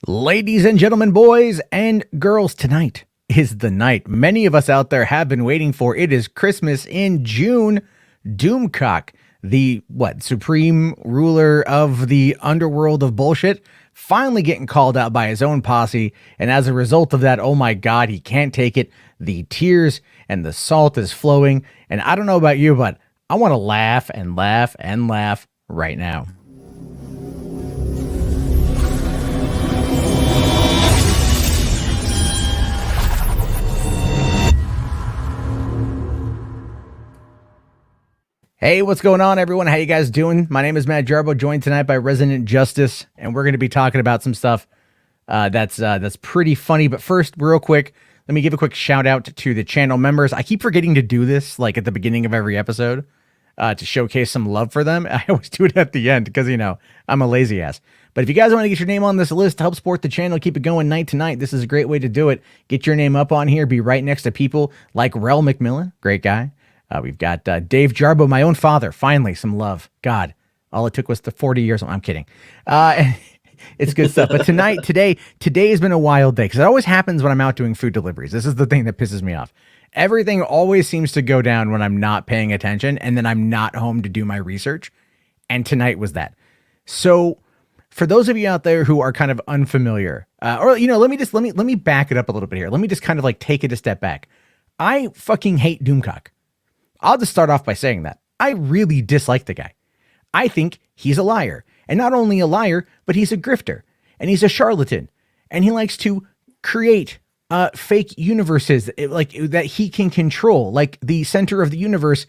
Ladies and gentlemen, boys and girls, tonight is the night many of us out there have been waiting for. It is Christmas in June. Doomcock, the supreme ruler of the underworld of bullshit, finally getting called out by his own posse, and as a result of that, oh my god, he can't take it. The tears and the salt is flowing, and I don't know about you, but I want to laugh and laugh and laugh right now. Hey, what's going on, everyone? How you guys doing? My name is Matt Jarbo, joined tonight by Resident Justice, and we're going to be talking about some stuff that's pretty funny. But first, real quick, let me give a quick shout out to the channel members. I keep forgetting to do this, like at the beginning of every episode, to showcase some love for them. I always do it at the end because, I'm a lazy ass. But if you guys want to get your name on this list to help support the channel, keep it going night to night, this is a great way to do it. Get your name up on here, be right next to people like Rel McMillan, great guy. We've got Dave Jarbo, my own father. Finally, some love. God, all it took was the 40 years. I'm kidding. It's good stuff. But today has been a wild day because it always happens when I'm out doing food deliveries. This is the thing that pisses me off. Everything always seems to go down when I'm not paying attention and then I'm not home to do my research. And tonight was that. So for those of you out there who are kind of unfamiliar, let me back it up a little bit here. Let me just kind of like take it a step back. I fucking hate Doomcock. I'll just start off by saying that. I really dislike the guy. I think he's a liar. And not only a liar, but he's a grifter. And he's a charlatan. And he likes to create fake universes like that he can control, like the center of the universe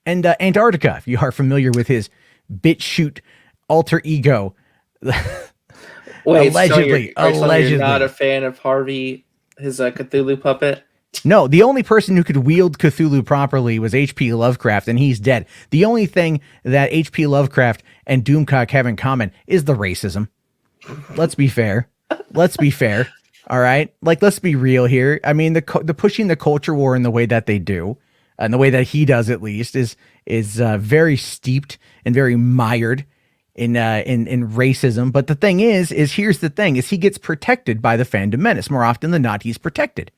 and Antarctica, if you are familiar with his BitChute alter ego. Wait, allegedly. You're not a fan of Harvey, his Cthulhu puppet? No, the only person who could wield Cthulhu properly was H.P. Lovecraft, and he's dead. The only thing that H.P. Lovecraft and Doomcock have in common is the racism. Let's be fair. All right? Like, let's be real here. I mean, the pushing the culture war in the way that they do, and the way that he does at least, is very steeped and very mired in racism. But the thing is here's the thing, is he gets protected by the fandom menace. More often than not, he's protected.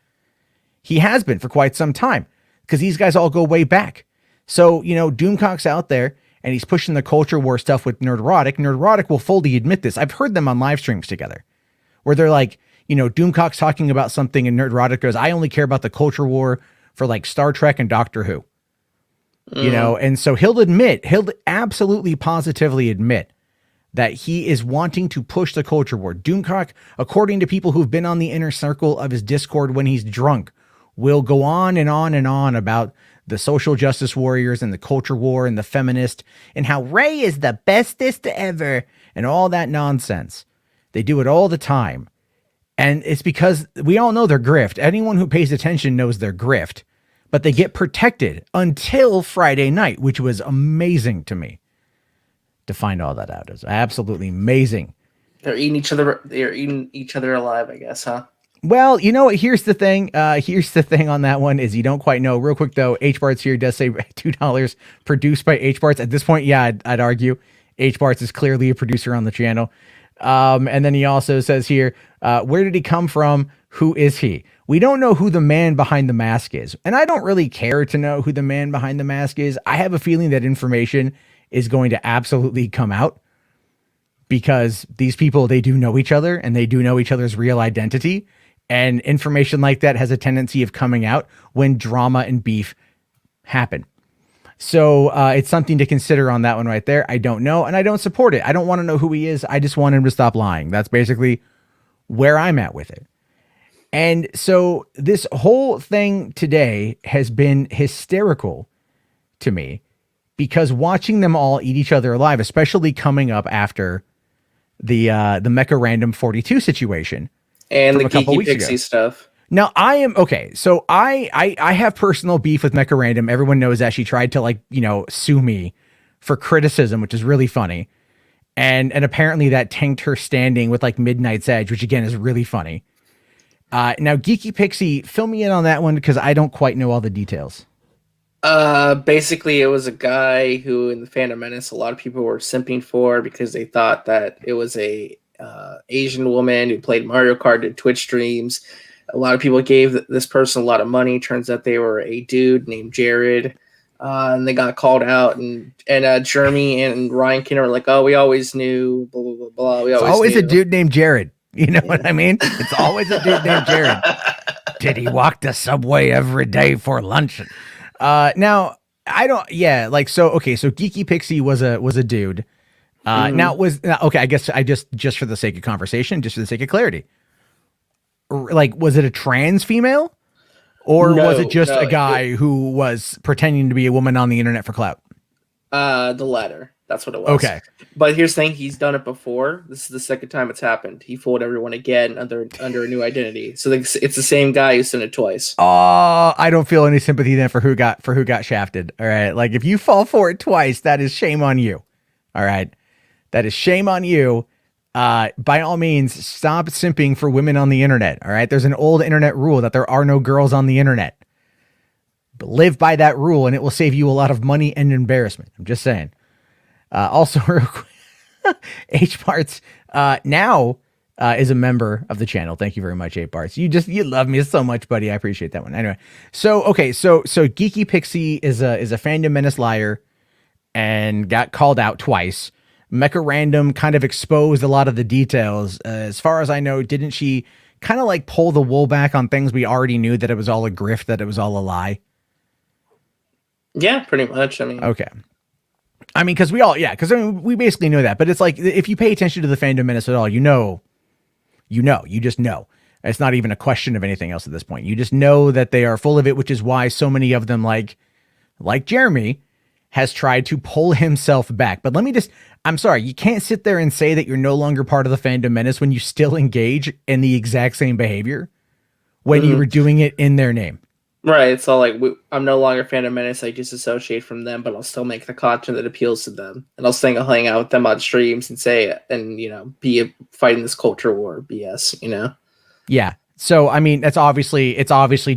He has been for quite some time because these guys all go way back. So, Doomcock's out there and he's pushing the culture war stuff with Nerdrotic. Nerdrotic will fully admit this. I've heard them on live streams together where they're like, Doomcock's talking about something and Nerdrotic goes, I only care about the culture war for like Star Trek and Doctor Who, and so he'll absolutely positively admit that he is wanting to push the culture war. Doomcock, according to people who've been on the inner circle of his Discord when he's drunk, will go on and on and on about the social justice warriors and the culture war and the feminist and how Ray is the bestest ever and all that nonsense. They do it all the time. And it's because we all know they're grift. Anyone who pays attention knows they're grift, but they get protected until Friday night, which was amazing to me to find all that out. It was absolutely amazing. They're eating each other alive, I guess, huh? Well, here's the thing. Here's the thing on that one is you don't quite know. Real quick, though, H-Barts here does say $2 produced by H-Barts. At this point, yeah, I'd argue H-Barts is clearly a producer on the channel. And then he also says here, where did he come from? Who is he? We don't know who the man behind the mask is. And I don't really care to know who the man behind the mask is. I have a feeling that information is going to absolutely come out because these people, they do know each other and they do know each other's real identity. And information like that has a tendency of coming out when drama and beef happen. So it's something to consider on that one right there. I don't know, and I don't support it. I don't want to know who he is. I just want him to stop lying. That's basically where I'm at with it. And so this whole thing today has been hysterical to me because watching them all eat each other alive, especially coming up after the Mecha Random 42 situation. And the Geeky Pixie stuff. Now I am okay. So I have personal beef with Mecha Random. Everyone knows that. She tried to sue me for criticism, which is really funny. And apparently that tanked her standing with like Midnight's Edge, which again is really funny. Now Geeky Pixie, fill me in on that one because I don't quite know all the details. Basically it was a guy who in the Phantom Menace a lot of people were simping for because they thought that it was a Asian woman who played Mario Kart, did Twitch streams. A lot of people gave this person a lot of money. Turns out they were a dude named Jared. And they got called out, and Jeremy and Ryan Kinner were like, "Oh, we always knew." Blah blah blah blah. It's always a dude named Jared. You know what I mean? It's always a dude named Jared. Did he walk the subway every day for lunch? Now I don't. Yeah, like so. Okay, so Geeky Pixie was a dude. Now okay. I guess I just for the sake of conversation, just for the sake of clarity, like was it a trans female? Or was it just a guy who was pretending to be a woman on the internet for clout? The latter. That's what it was. Okay. But here's the thing. He's done it before. This is the second time it's happened. He fooled everyone again under a new identity. So it's the same guy who's done it twice. Oh, I don't feel any sympathy then for who got shafted. All right. Like if you fall for it twice, that is shame on you. All right. That is shame on you. By all means, stop simping for women on the internet. All right. There's an old internet rule that there are no girls on the internet. But live by that rule and it will save you a lot of money and embarrassment. I'm just saying. Also, real quick, H Parts now is a member of the channel. Thank you very much, H Parts. You love me so much, buddy. I appreciate that one. Anyway, so Geeky Pixie is a fandom menace liar and got called out twice. Mecha Random kind of exposed a lot of the details. As far as I know, didn't she kind of like pull the wool back on things we already knew, that it was all a grift, that it was all a lie? Yeah, pretty much. I mean, okay. I mean, because we basically know that. But it's like, if you pay attention to the fandom menace at all, you just know. It's not even a question of anything else at this point. You just know that they are full of it, which is why so many of them, like Jeremy, has tried to pull himself back. But I'm sorry, you can't sit there and say that you're no longer part of the fandom menace when you still engage in the exact same behavior when you were doing it in their name. Right. It's all like, I'm no longer fandom menace. I disassociate from them, but I'll still make the content that appeals to them. And I'll hang out with them on streams and say, and, be fighting this culture war BS, Yeah. So, I mean, it's obviously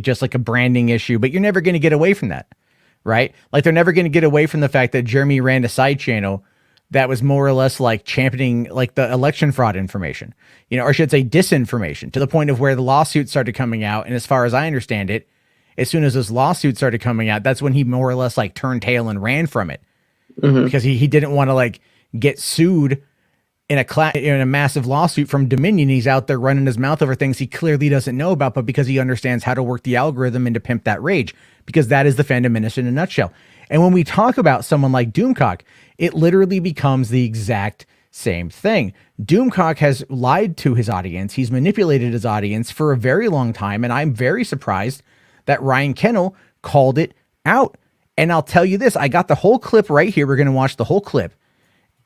just like a branding issue, but you're never going to get away from that. Right? Like they're never going to get away from the fact that Jeremy ran a side channel that was more or less like championing like the election fraud information, or I should say disinformation, to the point of where the lawsuits started coming out. And as far as I understand it, as soon as those lawsuits started coming out, that's when he more or less like turned tail and ran from it because he didn't want to like get sued in a massive lawsuit from Dominion. He's out there running his mouth over things he clearly doesn't know about, but because he understands how to work the algorithm and to pimp that rage, because that is the fandom menace in a nutshell. And when we talk about someone like Doomcock, it literally becomes the exact same thing. Doomcock has lied to his audience. He's manipulated his audience for a very long time. And I'm very surprised that Ryan Kennel called it out. And I'll tell you this, I got the whole clip right here. We're going to watch the whole clip.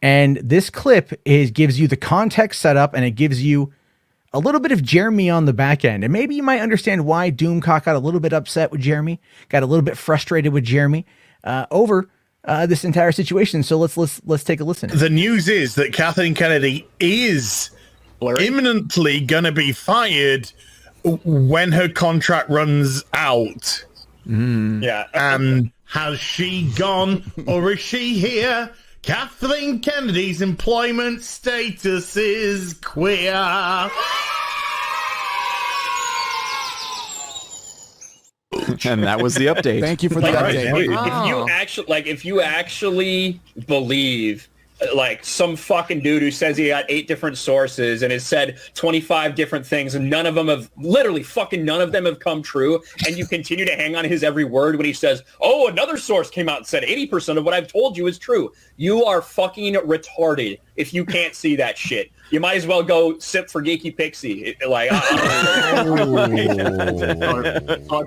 And this clip gives you the context setup, and it gives you a little bit of Jeremy on the back end. And maybe you might understand why Doomcock got a little bit upset with Jeremy, got a little bit frustrated with Jeremy over this entire situation. So let's take a listen. The news is that Kathleen Kennedy is imminently going to be fired when her contract runs out. Yeah. And has she gone or is she here? Kathleen Kennedy's employment status is queer. And that was the update. Thank you for the update. If you actually believe like some fucking dude who says he got 8 different sources and has said 25 different things and none of them have come true, and you continue to hang on his every word when he says, oh, another source came out and said 80% of what I've told you is true. You are fucking retarded if you can't see that shit. You might as well go sip for Geeky Pixie. I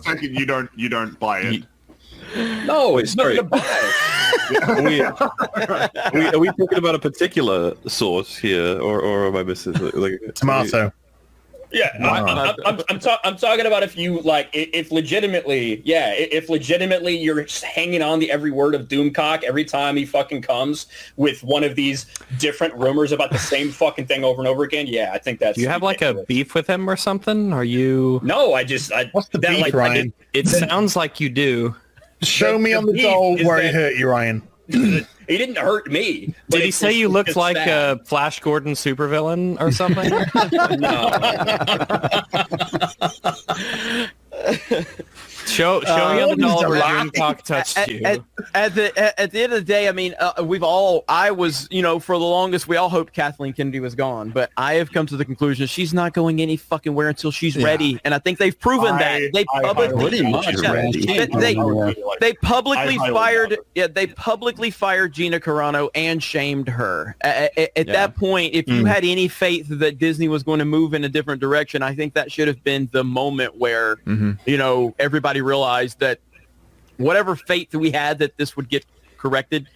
take it you don't buy it. No, it's not to buy. Are we talking about a particular source here, or am I missing like Tomato? Yeah, I'm talking about if legitimately you're just hanging on the every word of Doomcock every time he fucking comes with one of these different rumors about the same fucking thing over and over again. Yeah, I think that's. Do you have ridiculous. Like a beef with him or something? Are you? No, What's the beef, Ryan? It sounds like you do. Show me on the doll where he hurt you, Ryan. He didn't hurt me. Did he say you looked like a Flash Gordon supervillain or something? No. Show me how the doll where Doomcock touched you. At the end of the day, I mean, I was, for the longest, we all hoped Kathleen Kennedy was gone, but I have come to the conclusion she's not going any fucking where until she's ready, and I think they've proven that. They publicly fired Gina Carano and shamed her. At that point, if you had any faith that Disney was going to move in a different direction, I think that should have been the moment where, everybody realized that whatever faith that we had that this would get corrected,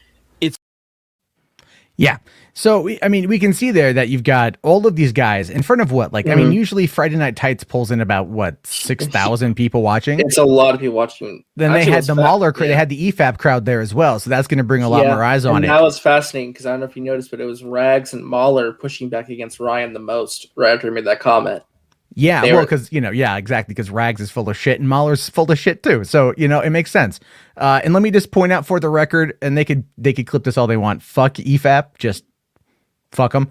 So we can see there that you've got all of these guys in front of what, like, usually Friday Night Tights pulls in about 6,000 people watching. It's a lot of people watching. Then they had the Mahler, they had the EFAP crowd there as well, so that's going to bring a lot more eyes on it. That was fascinating because I don't know if you noticed, but it was Rags and Mahler pushing back against Ryan the most right after he made that comment. Yeah, because exactly, because Rags is full of shit and Mahler's full of shit too. So it makes sense. And let me just point out for the record, and they could clip this all they want. Fuck EFAP, just fuck them.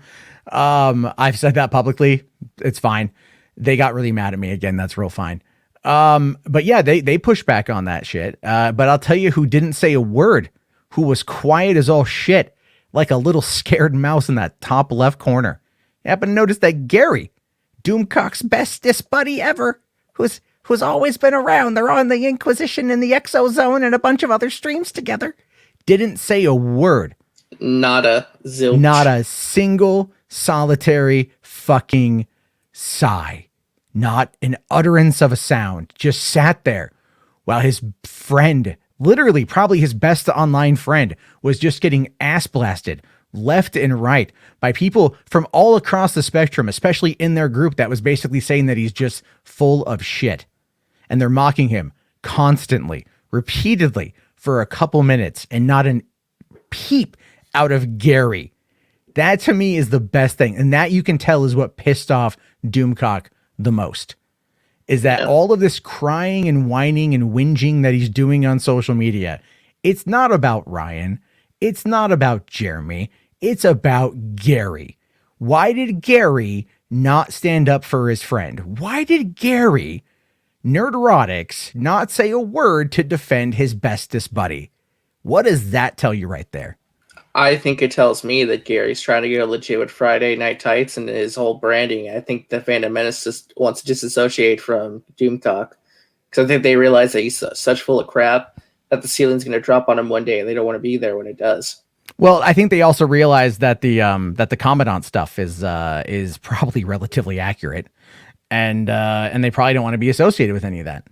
I've said that publicly. It's fine. They got really mad at me again. That's real fine. But yeah, they push back on that shit. But I'll tell you who didn't say a word, who was quiet as all shit, like a little scared mouse in that top left corner. You happen to notice that Gary, Doomcock's bestest buddy ever, who's always been around. They're on the Inquisition and the Exozone and a bunch of other streams together. Didn't say a word. Not a zilch. Not a single solitary fucking sigh. Not an utterance of a sound. Just sat there while his friend, literally probably his best online friend, was just getting ass blasted left and right by people from all across the spectrum, especially in their group that was basically saying that he's just full of shit. And they're mocking him constantly, repeatedly for a couple minutes, and not an peep out of Gary. That to me is the best thing. And that you can tell is what pissed off Doomcock the most. Is that all of this crying and whining and whinging that he's doing on social media, it's not about Ryan. It's not about Jeremy. It's about Gary. Why did Gary not stand up for his friend? Why did Gary, Nerderotics, not say a word to defend his bestest buddy? What does that tell you right there? I think it tells me that Gary's trying to go legit with Friday Night Tights and his whole branding. I think the Phantom Menace just wants to disassociate from Doomcock because I think they realize that he's such full of crap that the ceiling's going to drop on him one day, and they don't want to be there when it does. Well, I think they also realize that the Commandant stuff is probably relatively accurate, and they probably don't want to be associated with any of that.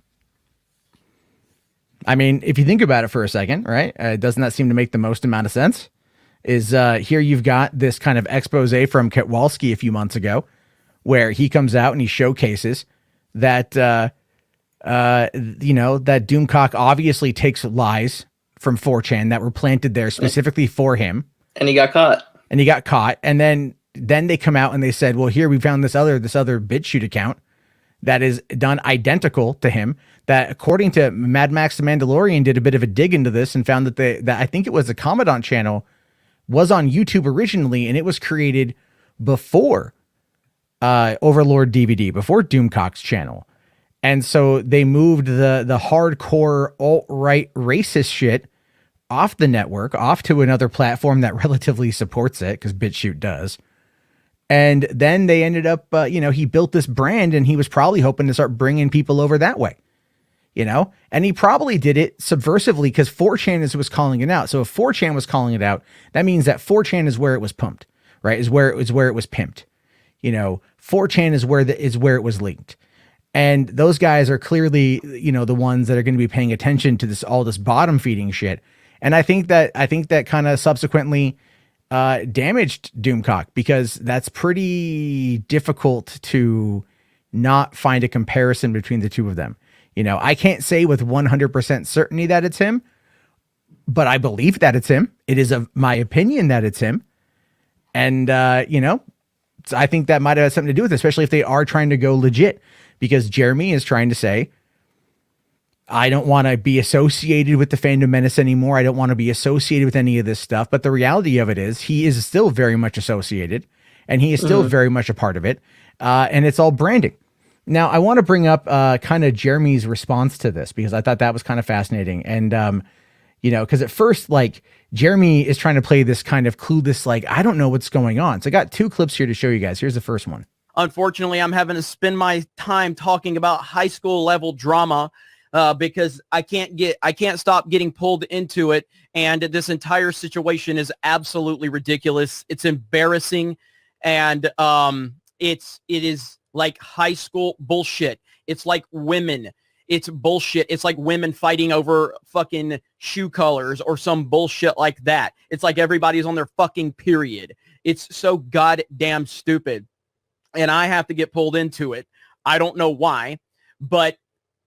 I mean, if you think about it for a second, right? Doesn't that seem to make the most amount of sense? Is here you've got this kind of expose from Ketwalski a few months ago, where he comes out and he showcases that that Doomcock obviously takes lies from 4chan that were planted there specifically for him. And he got caught. And then they come out and they said, well, here we found this other BitChute account that is done identical to him, that according to Mad Max the Mandalorian did a bit of a dig into this and found that I think it was the Commandant channel was on YouTube originally, and it was created before Overlord DVD, before Doomcock's channel. And so they moved the hardcore alt-right racist shit off the network, off to another platform that relatively supports it, because BitChute does. And then they ended up, he built this brand, and he was probably hoping to start bringing people over that way, and he probably did it subversively because 4chan was calling it out. So if 4chan was calling it out, that means that 4chan is where it was pumped, right? Is where it was pimped. 4chan is where it was leaked. And those guys are clearly, the ones that are going to be paying attention to all this bottom feeding shit. And I think that kind of subsequently damaged Doomcock, because that's pretty difficult to not find a comparison between the two of them. I can't say with 100% certainty that it's him, but I believe that it's him. It is of my opinion that it's him. And, I think that might have something to do with it, especially if they are trying to go legit, because Jeremy is trying to say, I don't want to be associated with the Fandom Menace anymore. I don't want to be associated with any of this stuff. But the reality of it is he is still very much associated and he is still very much a part of it. And it's all branding. Now, I want to bring up kind of Jeremy's response to this because I thought that was kind of fascinating. And, you know, because at first, like, Jeremy is trying to play this kind of clueless, like, I don't know what's going on. So I got 2 clips here to show you guys. Here's the first one. Unfortunately, I'm having to spend my time talking about high school level drama because I can't stop getting pulled into it. And this entire situation is absolutely ridiculous. It's embarrassing. And it is like high school bullshit. It's like women. It's bullshit. It's like women fighting over fucking shoe colors or some bullshit like that. It's like everybody's on their fucking period. It's so goddamn stupid. And I have to get pulled into it. I don't know why, but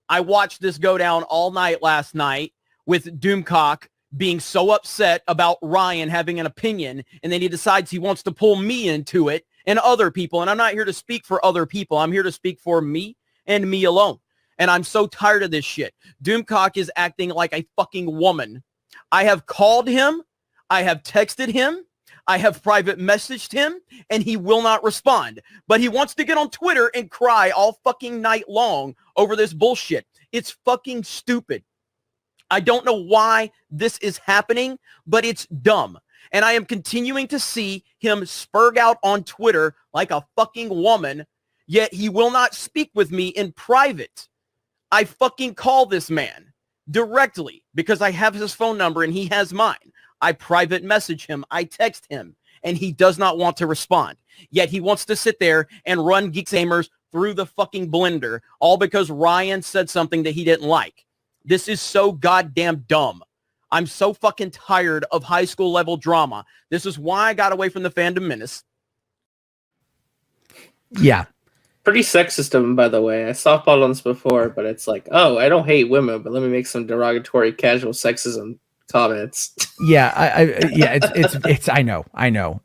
I watched this go down all night last night with Doomcock being so upset about Ryan having an opinion, and then he decides he wants to pull me into it and other people. And I'm not here to speak for other people. I'm here to speak for me and me alone. And I'm so tired of this shit. Doomcock is acting like a fucking woman. I have called him. I have texted him. I have private messaged him, and he will not respond. But he wants to get on Twitter and cry all fucking night long over this bullshit. It's fucking stupid. I don't know why this is happening, but it's dumb. And I am continuing to see him spurg out on Twitter like a fucking woman, yet he will not speak with me in private. I fucking call this man directly because I have his phone number and he has mine. I private message him, I text him, and he does not want to respond. Yet he wants to sit there and run Geeks Gamers through the fucking blender, all because Ryan said something that he didn't like. This is so goddamn dumb. I'm so fucking tired of high school level drama. This is why I got away from the Fandom Menace. Yeah. Pretty sexist of him, by the way. I softballed on this before, but it's like, oh, I don't hate women, but let me make some derogatory casual sexism comments. Yeah, it's I know.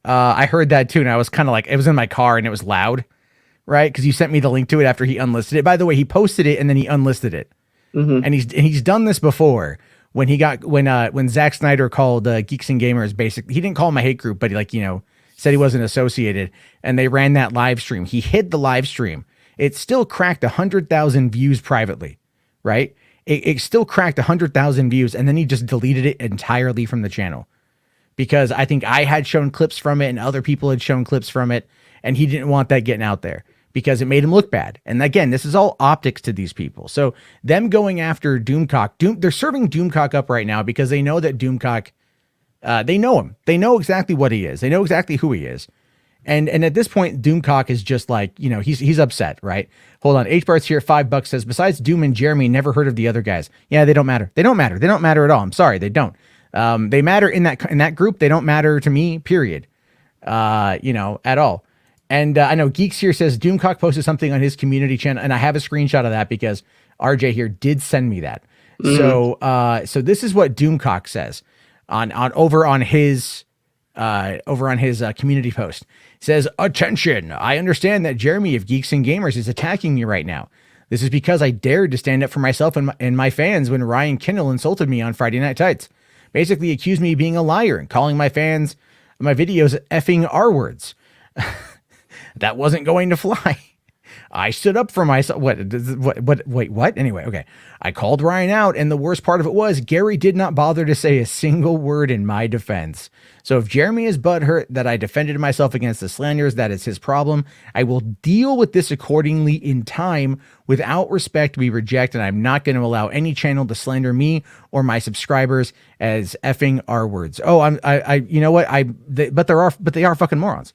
I heard that too, and I was kind of like, it was in my car and it was loud, right? Because you sent me the link to it after he unlisted it. By the way, he posted it and then he unlisted it, and he's done this before when he got when Zack Snyder called Geeks and Gamers, basically he didn't call him a hate group, but he, like, you know, said he wasn't associated, and they ran that live stream. He hid the live stream. It still cracked 100,000 views privately, right? It still cracked 100,000 views, and then he just deleted it entirely from the channel because I think I had shown clips from it and other people had shown clips from it, and he didn't want that getting out there because it made him look bad. And again, this is all optics to these people. So them going after Doomcock, they're serving Doomcock up right now because they know that Doomcock, they know him. They know exactly what he is. They know exactly who he is. And at this point, Doomcock is just like, you know, he's upset, right? Hold on. H-Bart's here, $5 says, besides Doom and Jeremy, never heard of the other guys. Yeah, they don't matter. They don't matter. They don't matter at all. I'm sorry, they don't. They matter in that group. They don't matter to me, period. You know, at all. And I know Geeks here says Doomcock posted something on his community channel, and I have a screenshot of that because RJ here did send me that. So this is what Doomcock says over on his community post. Says, attention, I understand that Jeremy of Geeks and Gamers is attacking me right now. This is because I dared to stand up for myself and my fans when Ryan Kindle insulted me on Friday Night Tights. Basically accused me of being a liar and calling my fans, my videos effing R words. That wasn't going to fly. I stood up for myself. Wait, what? Anyway, okay. I called Ryan out, and the worst part of it was Gary did not bother to say a single word in my defense. So if Jeremy is butthurt that I defended myself against the slanders, that is his problem. I will deal with this accordingly in time. Without respect, we reject, and I'm not going to allow any channel to slander me or my subscribers as effing R words. Oh, you know what? But they are fucking morons.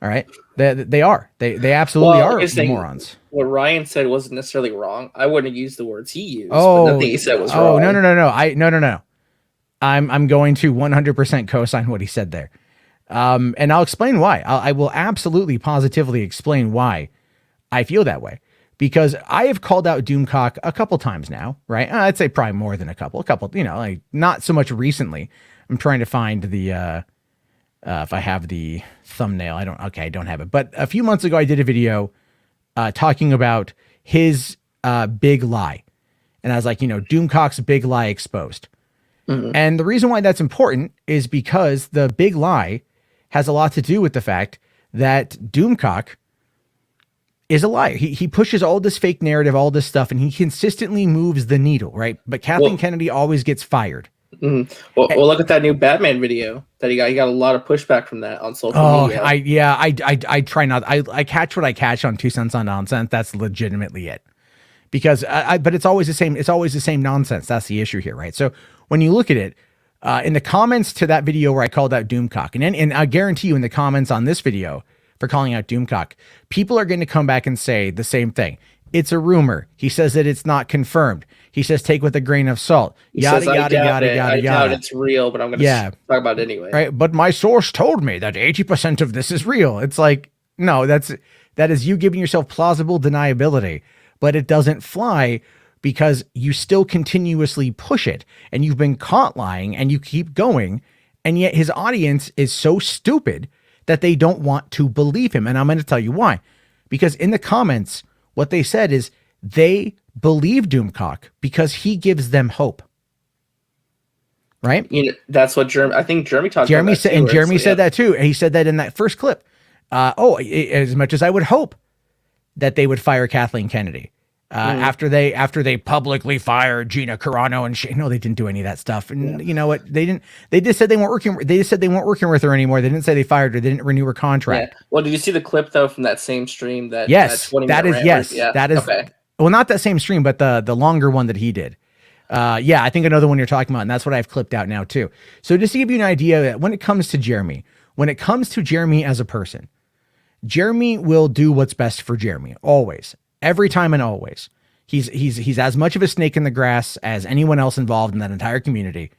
All right. They are. They absolutely are morons. What Ryan said wasn't necessarily wrong. I wouldn't use the words he used, but nothing he said was wrong. No. No. I'm going to 100% co-sign what he said there. And I'll explain why. I will absolutely positively explain why I feel that way. Because I have called out Doomcock a couple times now, right? I'd say probably more than a couple, you know, like not so much recently. I'm trying to find the if I have the thumbnail, I don't have it. But a few months ago, I did a video talking about his big lie. And I was like, Doomcock's big lie exposed. And the reason why that's important is because the big lie has a lot to do with the fact that Doomcock is a liar. He pushes all this fake narrative, all this stuff, and he consistently moves the needle, right? But Kathleen Kennedy always gets fired. Well, look at that new Batman video that he got. He got a lot of pushback from that on social media. I try not. I catch what I catch on 2 Cents on Nonsense. That's legitimately it. Because but it's always the same. It's always the same nonsense. That's the issue here, right? So when you look at it, in the comments to that video where I called out Doomcock, and I guarantee you in the comments on this video for calling out Doomcock, people are going to come back and say the same thing. It's a rumor. He says that it's not confirmed. He says take with a grain of salt. Yada yada yada yada I doubt yada. it's real, but I'm going to talk about it anyway. Right, but my source told me that 80% of this is real. It's like, no, that is you giving yourself plausible deniability, but it doesn't fly because you still continuously push it, and you've been caught lying, and you keep going, and yet his audience is so stupid that they don't want to believe him. And I'm going to tell you why. Because in the comments, what they said is they believe Doomcock because he gives them hope. Right? That's what I think Jeremy talked about. Jeremy said that too. And he said that in that first clip. As much as I would hope that they would fire Kathleen Kennedy. After they publicly fired Gina Carano and no, they didn't do any of that stuff. And you know what? They didn't. They just said they weren't working. They just said they weren't working with her anymore. They didn't say they fired her. They didn't renew her contract. Yeah. Well, did you see the clip though from that same stream? Yes, that is yes. Yeah. That is okay. Well, not that same stream, but the longer one that he did. I think another one you're talking about, and that's what I've clipped out now too. So just to give you an idea that when it comes to Jeremy as a person, Jeremy will do what's best for Jeremy always. Every time and always. He's as much of a snake in the grass as anyone else involved in that entire community.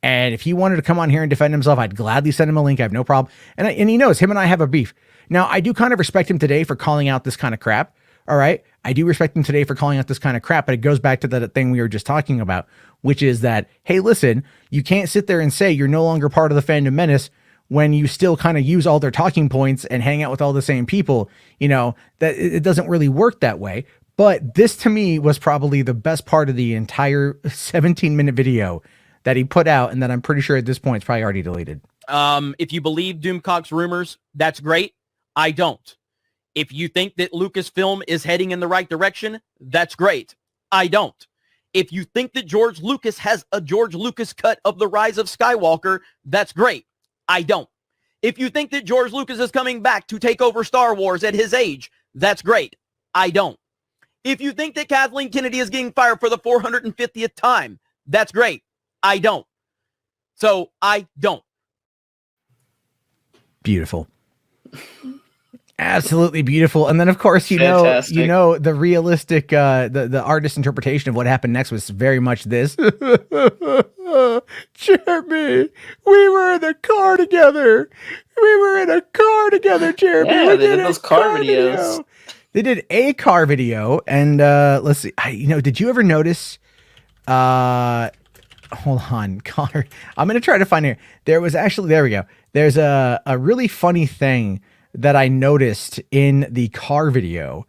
And if he wanted to come on here and defend himself, I'd gladly send him a link. I have no problem. And he knows him and I have a beef. Now, I do kind of respect him today for calling out this kind of crap. All right. I do respect him today for calling out this kind of crap, but it goes back to that thing we were just talking about, which is that, hey, listen, you can't sit there and say you're no longer part of the fandom menace when you still kind of use all their talking points and hang out with all the same people. That it doesn't really work that way. But this to me was probably the best part of the entire 17-minute video that he put out, and that I'm pretty sure at this point it's probably already deleted. If you believe Doomcock's rumors, that's great. I don't. If you think that Lucasfilm is heading in the right direction, that's great. I don't. If you think that George Lucas has a George Lucas cut of The Rise of Skywalker, that's great. I don't. If you think that George Lucas is coming back to take over Star Wars at his age, that's great. I don't. If you think that Kathleen Kennedy is getting fired for the 450th time, that's great. I don't. So I don't. Beautiful. Absolutely beautiful. And then of course, Fantastic. The realistic, the artist interpretation of what happened next was very much this. Jeremy, we were in a car together. Jeremy. Yeah, they did those car videos. They did a car video, and let's see. Did you ever notice? Hold on, Connor. I'm gonna try to find here. There was actually, there we go. There's a really funny thing that I noticed in the car video,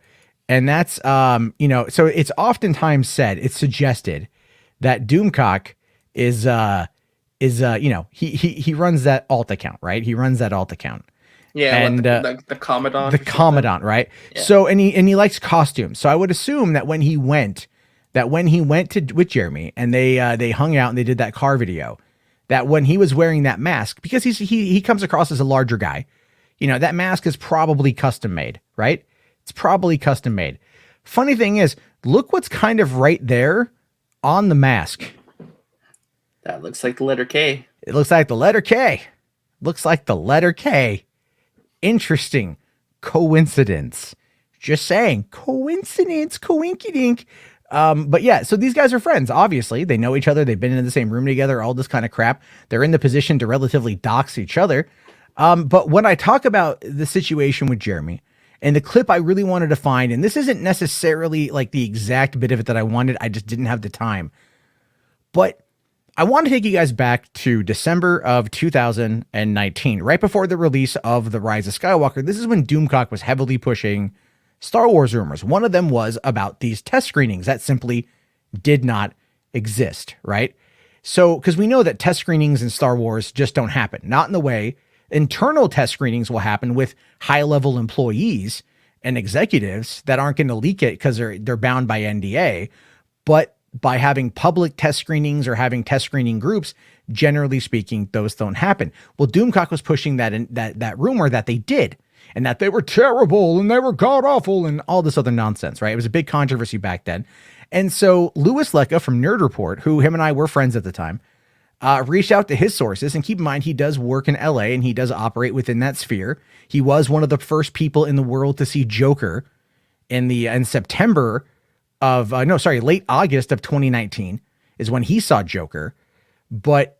and that's so it's oftentimes said, it's suggested that Doomcock is he runs that alt account, right? He runs that alt account. Yeah, and the Commandant. The Commandant, right? Yeah. So and he likes costumes. So I would assume that when he went with Jeremy and they hung out and they did that car video, that when he was wearing that mask, because he comes across as a larger guy, that mask is probably custom made, right? It's probably custom made. Funny thing is, look what's kind of right there on the mask. That looks like the letter K. It looks like the letter K. Looks like the letter K. Interesting coincidence. Just saying. Coincidence. Coinkydink. But yeah, so these guys are friends. Obviously, they know each other. They've been in the same room together, all this kind of crap. They're in the position to relatively dox each other. But when I talk about the situation with Jeremy and the clip I really wanted to find, and this isn't necessarily like the exact bit of it that I wanted, I just didn't have the time. But I want to take you guys back to December of 2019, right before the release of The Rise of Skywalker. This is when Doomcock was heavily pushing Star Wars rumors. One of them was about these test screenings that simply did not exist, right? So, because we know that test screenings in Star Wars just don't happen, not in the way internal test screenings will happen with high-level employees and executives that aren't going to leak it because they're bound by NDA, but by having public test screenings or having test screening groups, generally speaking, those don't happen. Well, Doomcock was pushing that rumor that they did, and that they were terrible and they were god awful and all this other nonsense, right? It was a big controversy back then. And so Louis Lecca from Nerd Report, who him and I were friends at the time, reached out to his sources. And keep in mind, he does work in LA and he does operate within that sphere. He was one of the first people in the world to see Joker in September of, late August of 2019 is when he saw Joker. But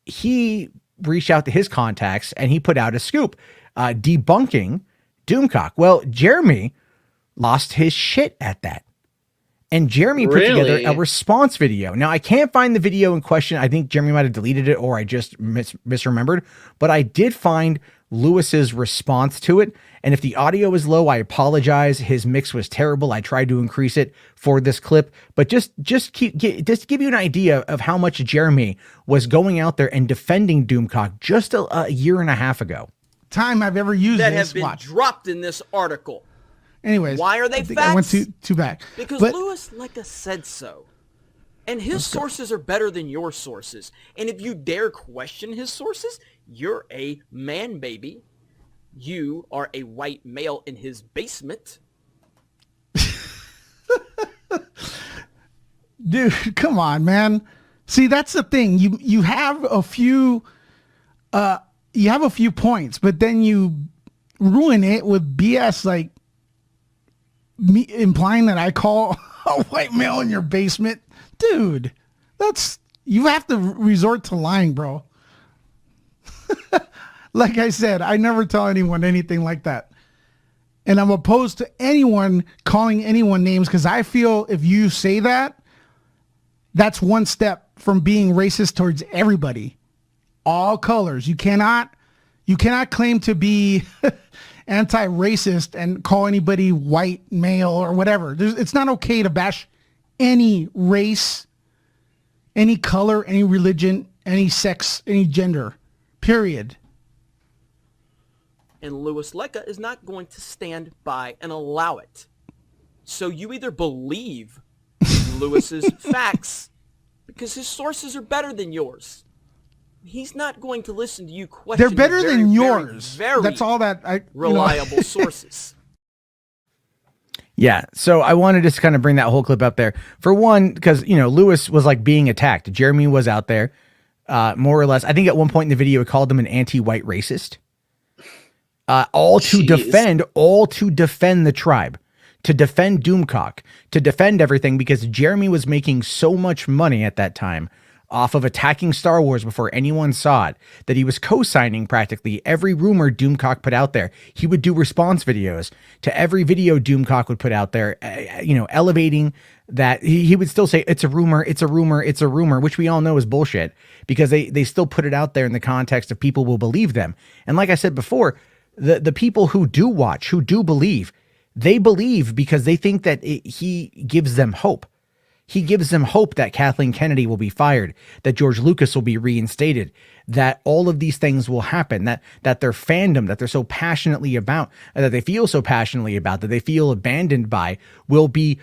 he reached out to his contacts and he put out a scoop debunking Doomcock. Well, Jeremy lost his shit at that. And Jeremy put together a response video. Now, I can't find the video in question. I think Jeremy might have deleted it or I just misremembered. But I did find Lewis's response to it. And if the audio is low, I apologize. His mix was terrible. I tried to increase it for this clip. But just to give you an idea of how much Jeremy was going out there and defending Doomcock just a year and a half ago. Time I've ever used that this. have been dropped in this article. Anyways, why are they facts? I went too back. Because Louis Lecca said so. And his sources are better than your sources. And if you dare question his sources, you're a man baby. You are a white male in his basement. Dude, come on, man. See, that's the thing. You have a few points, but then you ruin it with BS like me implying that I call a white male in your basement. Dude, you have to resort to lying, bro. Like I said, I never tell anyone anything like that. And I'm opposed to anyone calling anyone names because I feel if you say that, that's one step from being racist towards everybody. All colors. You cannot claim to be anti-racist and call anybody white, male, or whatever. It's not okay to bash any race, any color, any religion, any sex, any gender, period. And Louis Lecca is not going to stand by and allow it. So you either believe Louis's facts because his sources are better than yours. He's not going to listen to you question. They're better than yours. Very That's all that reliable sources. Yeah. So I wanted to just kind of bring that whole clip up there for one, because, Louis was like being attacked. Jeremy was out there more or less. I think at one point in the video, he called him an anti-white racist. All to defend the tribe, to defend Doomcock, to defend everything, because Jeremy was making so much money at that time off of attacking Star Wars before anyone saw it, that he was co-signing practically every rumor Doomcock put out there. He would do response videos to every video Doomcock would put out there, elevating that. He would still say, it's a rumor, it's a rumor, it's a rumor, which we all know is bullshit, because they still put it out there in the context of people will believe them. And like I said before, the people who do watch, who do believe, they believe because they think that he gives them hope. He gives them hope that Kathleen Kennedy will be fired, that George Lucas will be reinstated, that all of these things will happen, that their fandom, that they're so passionately about, that they feel so passionately about, that they feel abandoned by, will be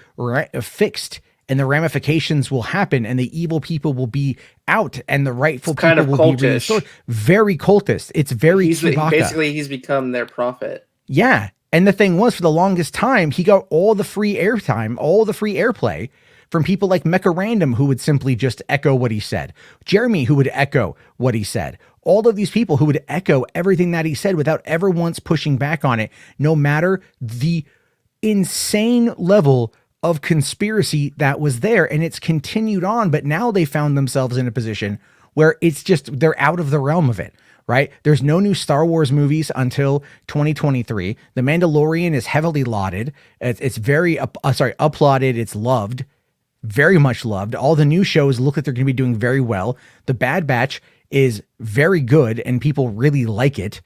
fixed, and the ramifications will happen, and the evil people will be out, and the rightful people will be restored. Very cultist. It's very Chewbacca. Basically, he's become their prophet. Yeah. And the thing was, for the longest time, he got all the free airtime, all the free airplay from people like Mecha Random, who would simply just echo what he said. Jeremy, who would echo what he said. All of these people who would echo everything that he said without ever once pushing back on it, no matter the insane level of conspiracy that was there. And it's continued on, but now they found themselves in a position where it's just, they're out of the realm of it. Right? There's no new Star Wars movies until 2023. The Mandalorian is heavily lauded. It's very applauded. It's loved, very much loved. All the new shows look like they're going to be doing very well. The Bad Batch is very good and people really like it.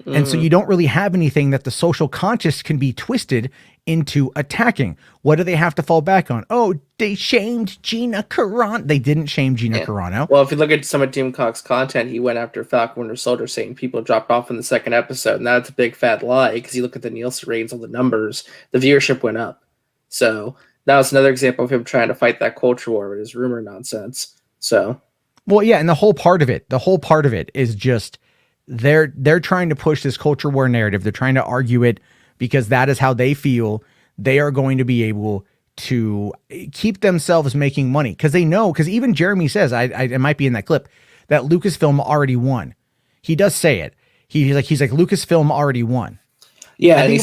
And so you don't really have anything that the social conscious can be twisted into attacking. What do they have to fall back on? Oh, they shamed Gina Carano. They didn't shame Gina Carano. Well, if you look at some of Doomcock's content, he went after Falcon Winter Soldier saying people dropped off in the second episode. And that's a big fat lie because you look at the Nielsen ratings, all the numbers, the viewership went up. So that was another example of him trying to fight that culture war with his rumor nonsense. So, well, yeah. And the whole part of it is just they're trying to push this culture war narrative. They're trying to argue it because that is how they feel they are going to be able to keep themselves making money. Because they know, because even Jeremy says, it might be in that clip, that Lucasfilm already won. He does say it. He's like Lucasfilm already won. Yeah, I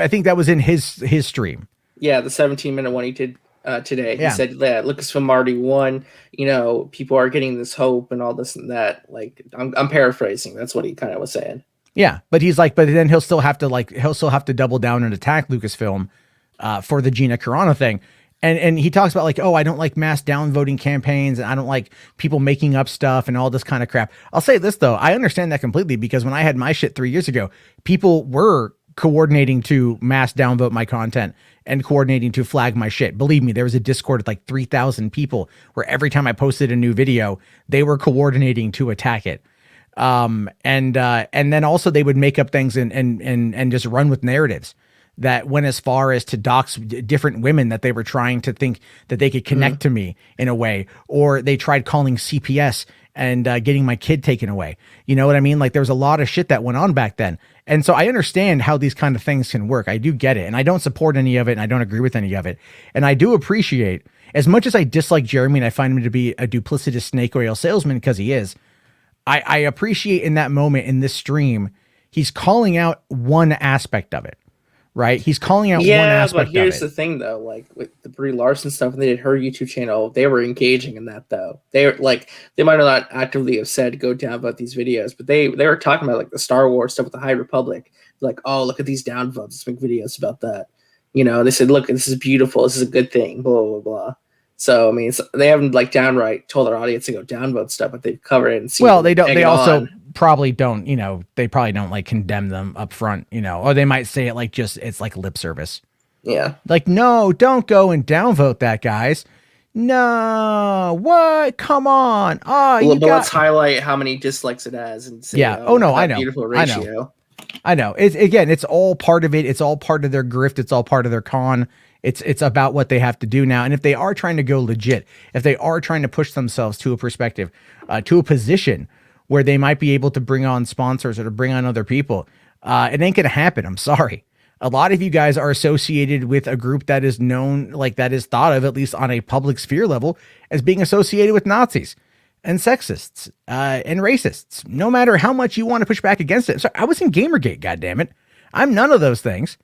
think that was in his stream. Yeah, the 17-minute one he did today. He said, yeah, Lucasfilm already won. You know, people are getting this hope and all this and that. Like, I'm paraphrasing. That's what he kind of was saying. Yeah, but he's like, but then he'll still have to double down and attack Lucasfilm for the Gina Carano thing. And he talks about like, oh, I don't like mass downvoting campaigns and I don't like people making up stuff and all this kind of crap. I'll say this though, I understand that completely because when I had my shit 3 years ago, people were coordinating to mass downvote my content and coordinating to flag my shit. Believe me, there was a Discord with like 3,000 people where every time I posted a new video, they were coordinating to attack it. And then also they would make up things and just run with narratives that went as far as to dox different women that they were trying to think that they could connect to me in a way, or they tried calling CPS and getting my kid taken away. You know what I mean? Like there was a lot of shit that went on back then. And so I understand how these kind of things can work. I do get it. And I don't support any of it. And I don't agree with any of it. And I do appreciate, as much as I dislike Jeremy and I find him to be a duplicitous snake oil salesman, because he is, I appreciate in that moment in this stream, he's calling out one aspect of it, right? He's calling out one aspect of it. Yeah, but here's the thing though, like with the Brie Larson stuff, and they did her YouTube channel, they were engaging in that though. They were like, they might not actively have said go downvote these videos, but they were talking about like the Star Wars stuff with the High Republic. Like, oh, look at these downvotes, let's make videos about that. You know, they said, look, this is beautiful, this is a good thing, blah, blah, blah. So, I mean, they haven't like downright told their audience to go downvote stuff, but they've covered it and seen. Well, they don't. They also probably don't. You know, they probably don't like condemn them up front. You know, or they might say it like just it's like lip service. Yeah. Like, no, don't go and downvote that, guys. No, what? Come on. Oh, well, but let's highlight how many dislikes it has and say, oh no, I know. Beautiful ratio. I know. It's all part of it. It's all part of their grift. It's all part of their con. It's about what they have to do now. And if they are trying to go legit, if they are trying to push themselves to a perspective, to a position where they might be able to bring on sponsors or to bring on other people, it ain't going to happen. I'm sorry. A lot of you guys are associated with a group that is known, like that is thought of, at least on a public sphere level, as being associated with Nazis and sexists and racists, no matter how much you want to push back against it. So I was in Gamergate, goddammit. I'm none of those things,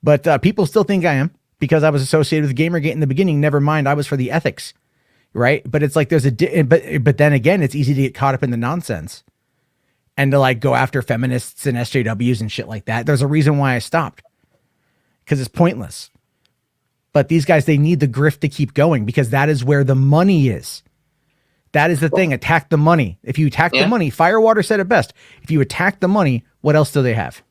but people still think I am. Because I was associated with Gamergate in the beginning, never mind, I was for the ethics, right? But it's like there's but then again, it's easy to get caught up in the nonsense and to like go after feminists and SJWs and shit like that. There's a reason why I stopped, because it's pointless. But these guys, they need the grift to keep going because that is where the money is. That is the thing. Attack the money. If you attack the money, Firewater said it best. If you attack the money, what else do they have?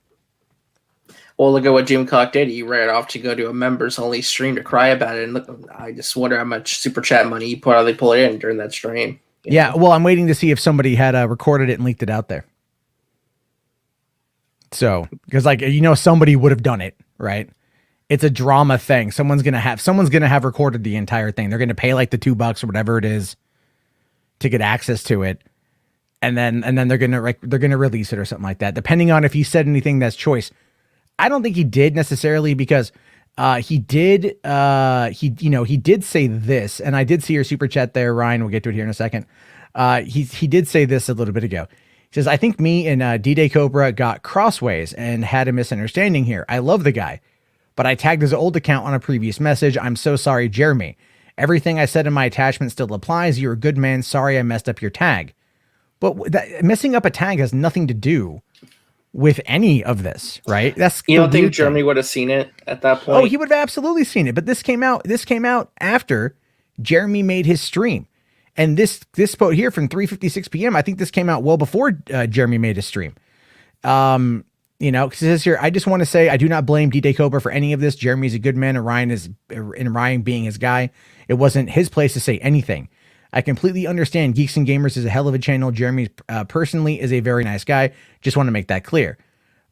Well, look at what Doomcock did. He ran off to go to a members-only stream to cry about it. And look, I just wonder how much super chat money he they pull it in during that stream. Yeah, well, I'm waiting to see if somebody had recorded it and leaked it out there. So, because like somebody would have done it, right? It's a drama thing. Someone's gonna have recorded the entire thing. They're gonna pay like the $2 or whatever it is to get access to it, and then they're gonna release it or something like that. Depending on if he said anything that's choice. I don't think he did necessarily because he did say this, and I did see your super chat there, Ryan. We'll get to it here in a second. He did say this a little bit ago. He says, I think me and D-Day Cobra got crossways and had a misunderstanding here. I love the guy, but I tagged his old account on a previous message. I'm so sorry, Jeremy. Everything I said in my attachment still applies. You're a good man. Sorry I messed up your tag. But messing up a tag has nothing to do with any of this, right? That's you don't think Germany would have seen it at that point? Oh, he would have absolutely seen it. But this came out after Jeremy made his stream, and this quote here from 3:56 p.m. I think this came out well before Jeremy made his stream. You know, because it says here, I just want to say I do not blame DJ Cobra for any of this. Jeremy's a good man, and Ryan being his guy. It wasn't his place to say anything. I completely understand Geeks and Gamers is a hell of a channel. Jeremy personally is a very nice guy. Just want to make that clear.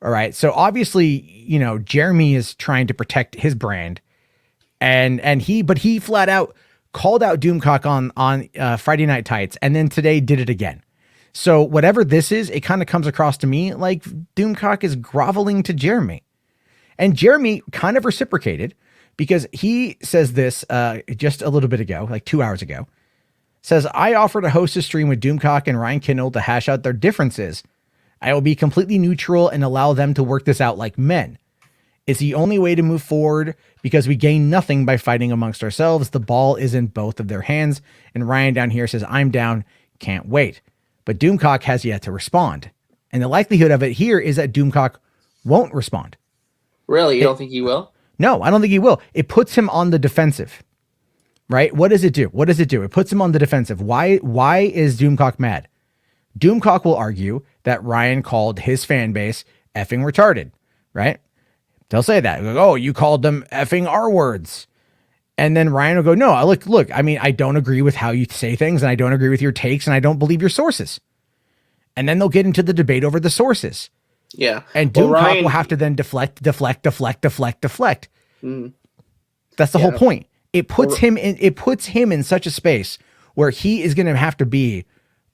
All right. So obviously, you know, Jeremy is trying to protect his brand, but he flat out called out Doomcock on Friday Night Tights, and then today did it again. So whatever this is, it kind of comes across to me like Doomcock is groveling to Jeremy. And Jeremy kind of reciprocated because he says this just a little bit ago, like 2 hours ago. Says, I offer to host a stream with Doomcock and Ryan Kindle to hash out their differences. I will be completely neutral and allow them to work this out like men. It's the only way to move forward because we gain nothing by fighting amongst ourselves. The ball is in both of their hands. And Ryan down here says, I'm down, can't wait. But Doomcock has yet to respond. And the likelihood of it here is that Doomcock won't respond. Really? You don't think he will? No, I don't think he will. It puts him on the defensive, right? What does it do? It puts him on the defensive. Why is Doomcock mad? Doomcock will argue that Ryan called his fan base effing retarded, right? They'll say that. Like, oh, you called them effing R words. And then Ryan will go, no, look, I mean, I don't agree with how you say things, and I don't agree with your takes, and I don't believe your sources. And then they'll get into the debate over the sources. Yeah. And Doomcock will have to then deflect. Mm. That's the whole point. It puts him in such a space where he is going to have to be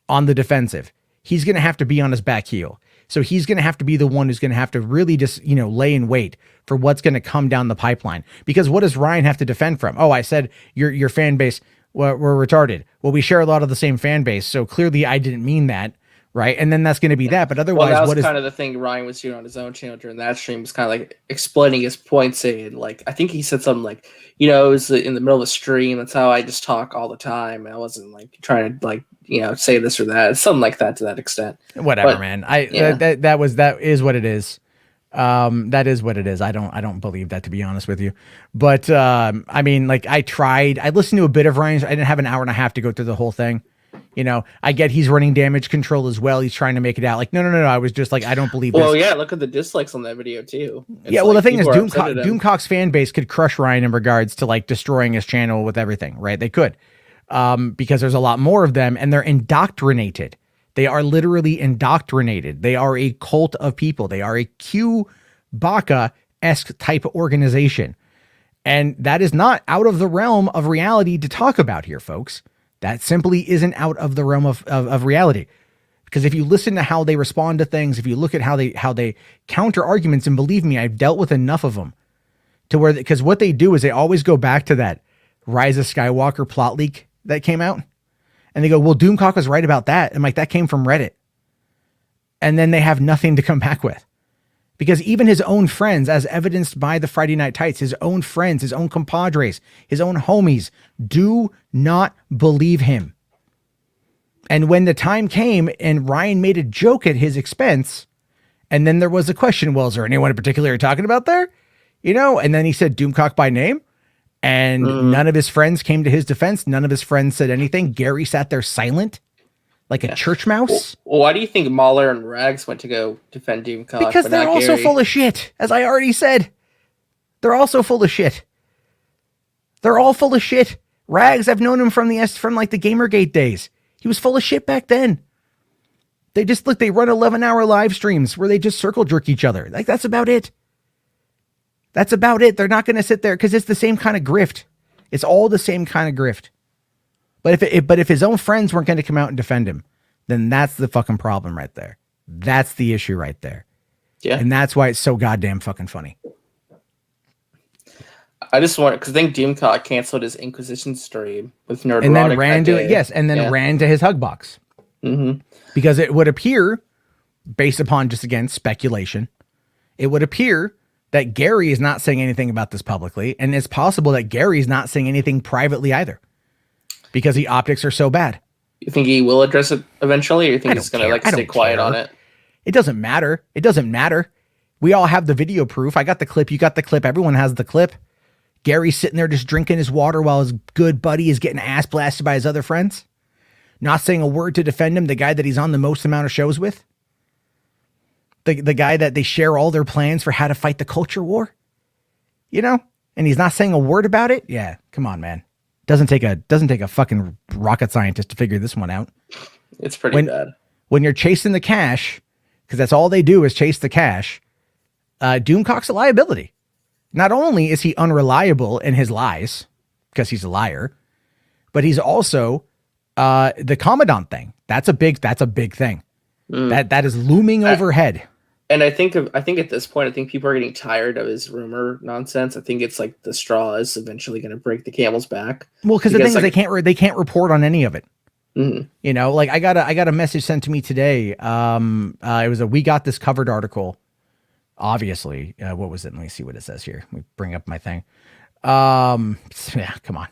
on the defensive. He's going to have to be on his back heel. So he's going to have to be the one who's going to have to really just, you know, lay in wait for what's going to come down the pipeline. Because what does Ryan have to defend from? Oh, I said your fan base were retarded. Well, we share a lot of the same fan base, so clearly I didn't mean that, right? And then that's going to be that. But otherwise, that was kind of the thing Ryan was doing on his own channel during that stream, was kind of like explaining his point, saying like, I think he said something like, you know, it was in the middle of a stream. That's how I just talk all the time. I wasn't like trying to like, you know, say this or that, something like that to that extent. Whatever, man. That is what it is. That is what it is. I don't believe that, to be honest with you. But I mean, like I listened to a bit of Ryan's. I didn't have an hour and a half to go through the whole thing. You know, I get he's running damage control as well. He's trying to make it out like, no. I was just like, I don't believe this. Well, yeah, look at the dislikes on that video too. It's well, like the thing is, people are upset at him. Doomcock's fan base could crush Ryan in regards to like destroying his channel with everything, right? They could, because there's a lot more of them and they're indoctrinated. They are literally indoctrinated. They are a cult of people. They are a Chewbacca-esque type of organization. And that is not out of the realm of reality to talk about here, folks. That simply isn't out of the realm of reality. Because if you listen to how they respond to things, if you look at how they counter arguments, and believe me, I've dealt with enough of them to where, because what they do is they always go back to that Rise of Skywalker plot leak that came out. And they go, well, Doomcock was right about that. And like, that came from Reddit. And then they have nothing to come back with. Because even his own friends, as evidenced by the Friday Night Tights, his own friends, his own compadres, his own homies, do not believe him. And when the time came and Ryan made a joke at his expense, and then there was a question, well, is there anyone in particular you're talking about there? You know, and then he said Doomcock by name, and none of his friends came to his defense. None of his friends said anything. Gary sat there silent, like a church mouse. Well, why do you think Mahler and Rags went to go defend Doomcock? Because they're also full of shit, as I already said. They're also full of shit. They're all full of shit. Rags, I've known him from like the Gamergate days. He was full of shit back then. They run 11-hour live streams where they just circle jerk each other. Like, that's about it. That's about it. They're not going to sit there because it's the same kind of grift. It's all the same kind of grift. But if his own friends weren't going to come out and defend him, then that's the fucking problem right there. That's the issue right there. Yeah. And that's why it's so goddamn fucking funny. I just want, because I think Doomcock canceled his Inquisition stream with Nerdrotic. And then ran to it, yes, and then ran to his hug box. Mm-hmm. Because it would appear, based upon just again speculation, it would appear that Gary is not saying anything about this publicly, and it's possible that Gary's not saying anything privately either, because the optics are so bad. You think he will address it eventually, or you think he's going to like stay quiet on it? It doesn't matter. It doesn't matter. We all have the video proof. I got the clip. You got the clip. Everyone has the clip. Gary's sitting there just drinking his water while his good buddy is getting ass blasted by his other friends. Not saying a word to defend him, the guy that he's on the most amount of shows with. The guy that they share all their plans for how to fight the culture war, you know, and he's not saying a word about it. Yeah, come on, man. Doesn't take a fucking rocket scientist to figure this one out. It's pretty bad. When you're chasing the cash, because that's all they do is chase the cash. Doomcock's a liability. Not only is he unreliable in his lies because he's a liar, but he's also the Commandant thing. That's a big thing. That is looming overhead. And I think at this point, I think people are getting tired of his rumor nonsense. I think it's like the straw is eventually going to break the camel's back. Well, because the thing is, they can't report on any of it. Mm-hmm. You know, like I got a message sent to me today. It was a "We Got This Covered" article. Obviously, what was it? Let me see what it says here. Let me bring up my thing. Yeah, come on.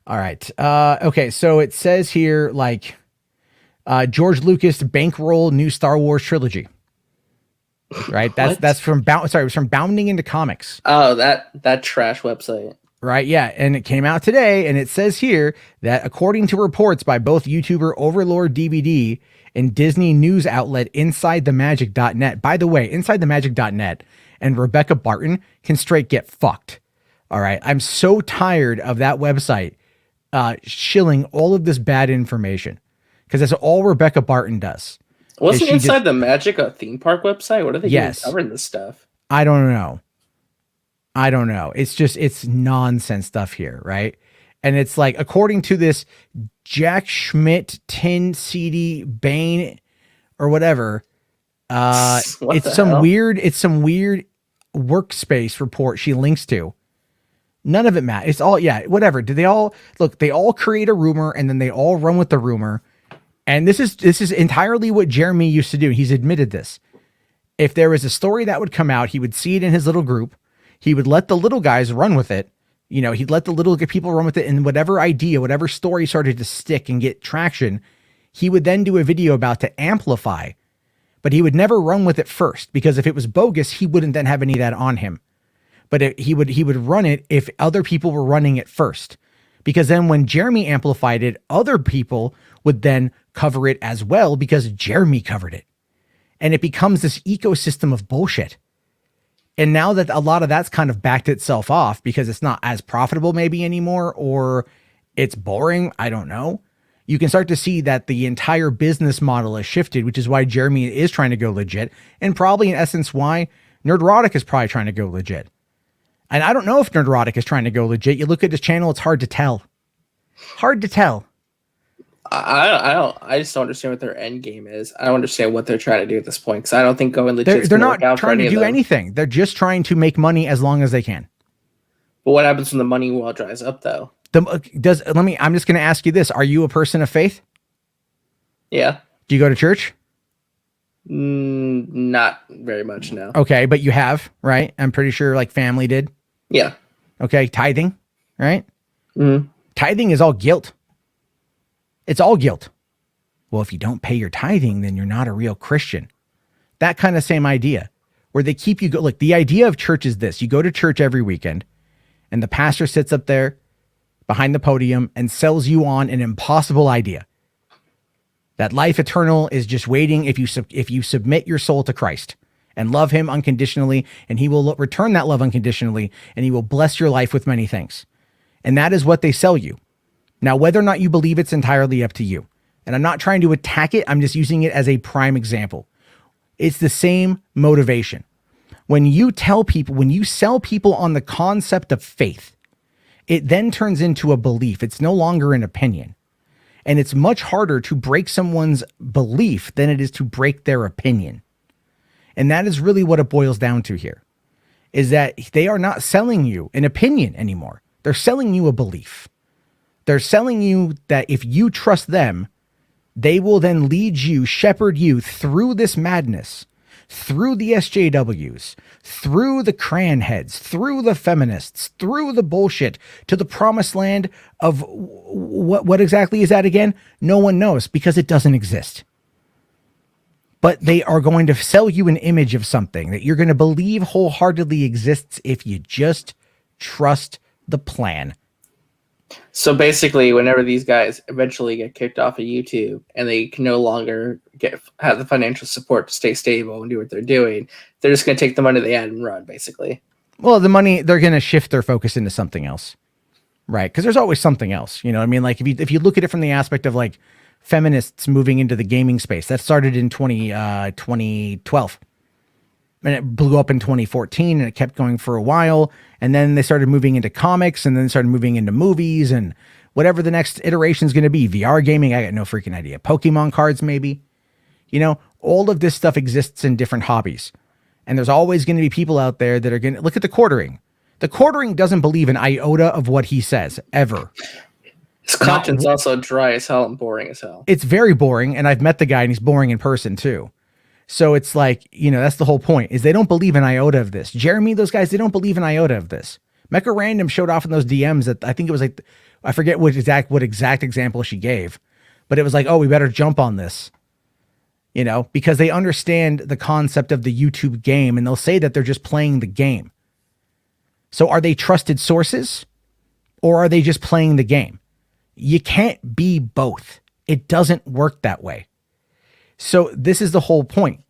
All right. Okay, so it says here like George Lucas bankroll new Star Wars trilogy. Right. That's from it was from Bounding Into Comics. Oh, that trash website. Right. Yeah. And it came out today, and it says here that according to reports by both YouTuber Overlord DVD and Disney news outlet InsideTheMagic.net. By the way, InsideTheMagic.net and Rebecca Barton can straight get fucked. All right. I'm so tired of that website shilling all of this bad information because that's all Rebecca Barton does. Wasn't Inside the Magic a theme park website? What are they doing covering this stuff? I don't know. It's nonsense stuff here, right? And it's like, according to this Jack Schmidt tin CD Bane or whatever, it's some weird workspace report she links to. None of it matters. It's all, whatever. They all create a rumor and then they all run with the rumor. And this is entirely what Jeremy used to do. He's admitted this. If there was a story that would come out, he would see it in his little group. He would let the little guys run with it. You know, he'd let the little people run with it, and whatever idea, whatever story started to stick and get traction, he would then do a video about to amplify. But he would never run with it first, because if it was bogus, he wouldn't then have any of that on him. But he would run it if other people were running it first. Because then when Jeremy amplified it, other people would then cover it as well because Jeremy covered it. And it becomes this ecosystem of bullshit. And now that a lot of that's kind of backed itself off because it's not as profitable maybe anymore, or it's boring, I don't know. You can start to see that the entire business model has shifted, which is why Jeremy is trying to go legit, and probably in essence why Nerdrotic is probably trying to go legit. And I don't know if Nerdrotic is trying to go legit. You look at his channel, it's hard to tell. Hard to tell. I just don't understand what their end game is. I don't understand what they're trying to do at this point, because I don't think going legit. They're not trying to do anything. They're just trying to make money as long as they can. But what happens when the money well dries up, though? I'm just going to ask you this: are you a person of faith? Yeah. Do you go to church? Not very much, no. Okay, but you have, right? I'm pretty sure, like, family did. Yeah. Okay, tithing, right? Mm. Tithing is all guilt. It's all guilt. Well, if you don't pay your tithing, then you're not a real Christian. That kind of same idea, where they keep you go. Look, the idea of church is this: you go to church every weekend, and the pastor sits up there behind the podium and sells you on an impossible idea. That life eternal is just waiting if you submit your soul to Christ and love him unconditionally, and he will return that love unconditionally, and he will bless your life with many things. And that is what they sell you. Now, whether or not you believe, it's entirely up to you. And I'm not trying to attack it. I'm just using it as a prime example. It's the same motivation. When you sell people on the concept of faith, it then turns into a belief. It's no longer an opinion. And it's much harder to break someone's belief than it is to break their opinion. And that is really what it boils down to here, is that they are not selling you an opinion anymore. They're selling you a belief. They're selling you that if you trust them, they will then lead you, shepherd you through this madness, through the SJWs, through the crayon heads, through the feminists, through the bullshit, to the promised land of what exactly is that again? No one knows, because it doesn't exist. But they are going to sell you an image of something that you're going to believe wholeheartedly exists if you just trust the plan. So basically, whenever these guys eventually get kicked off of YouTube and they can no longer have the financial support to stay stable and do what they're doing, they're just going to take the money they had and run, basically. Well, the money, they're going to shift their focus into something else, right? Because there's always something else. You know what I mean? Like if you look at it from the aspect of like feminists moving into the gaming space, that started in 2012. And it blew up in 2014 and it kept going for a while. And then they started moving into comics and then started moving into movies and whatever the next iteration is going to be. VR gaming, I got no freaking idea. Pokemon cards, maybe. You know, all of this stuff exists in different hobbies. And there's always going to be people out there that are going to look at the quartering. The quartering doesn't believe an iota of what he says, ever. His content's also dry as hell and boring as hell. It's very boring. And I've met the guy and he's boring in person too. So it's like, you know, that's the whole point, is they don't believe an iota of this. Jeremy, those guys, they don't believe an iota of this. Mecha Random showed off in those DMs that I think it was like, I forget what exact example she gave, but it was like, oh, we better jump on this, you know, because they understand the concept of the YouTube game and they'll say that they're just playing the game. So are they trusted sources or are they just playing the game? You can't be both. It doesn't work that way. So this is the whole point,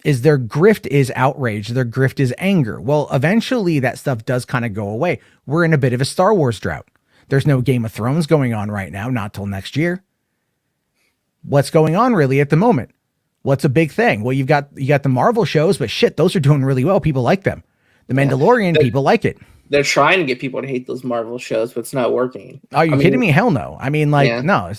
is their grift is outrage. Their grift is anger. Well, eventually that stuff does kind of go away. We're in a bit of a Star Wars drought. There's no Game of Thrones going on right now, not till next year. What's going on really at the moment? What's a big thing? Well, you got the Marvel shows, but shit, those are doing really well. People like them. The Mandalorian, people like it. They're trying to get people to hate those Marvel shows, but it's not working. Are you kidding me? Hell no. I mean, like, no.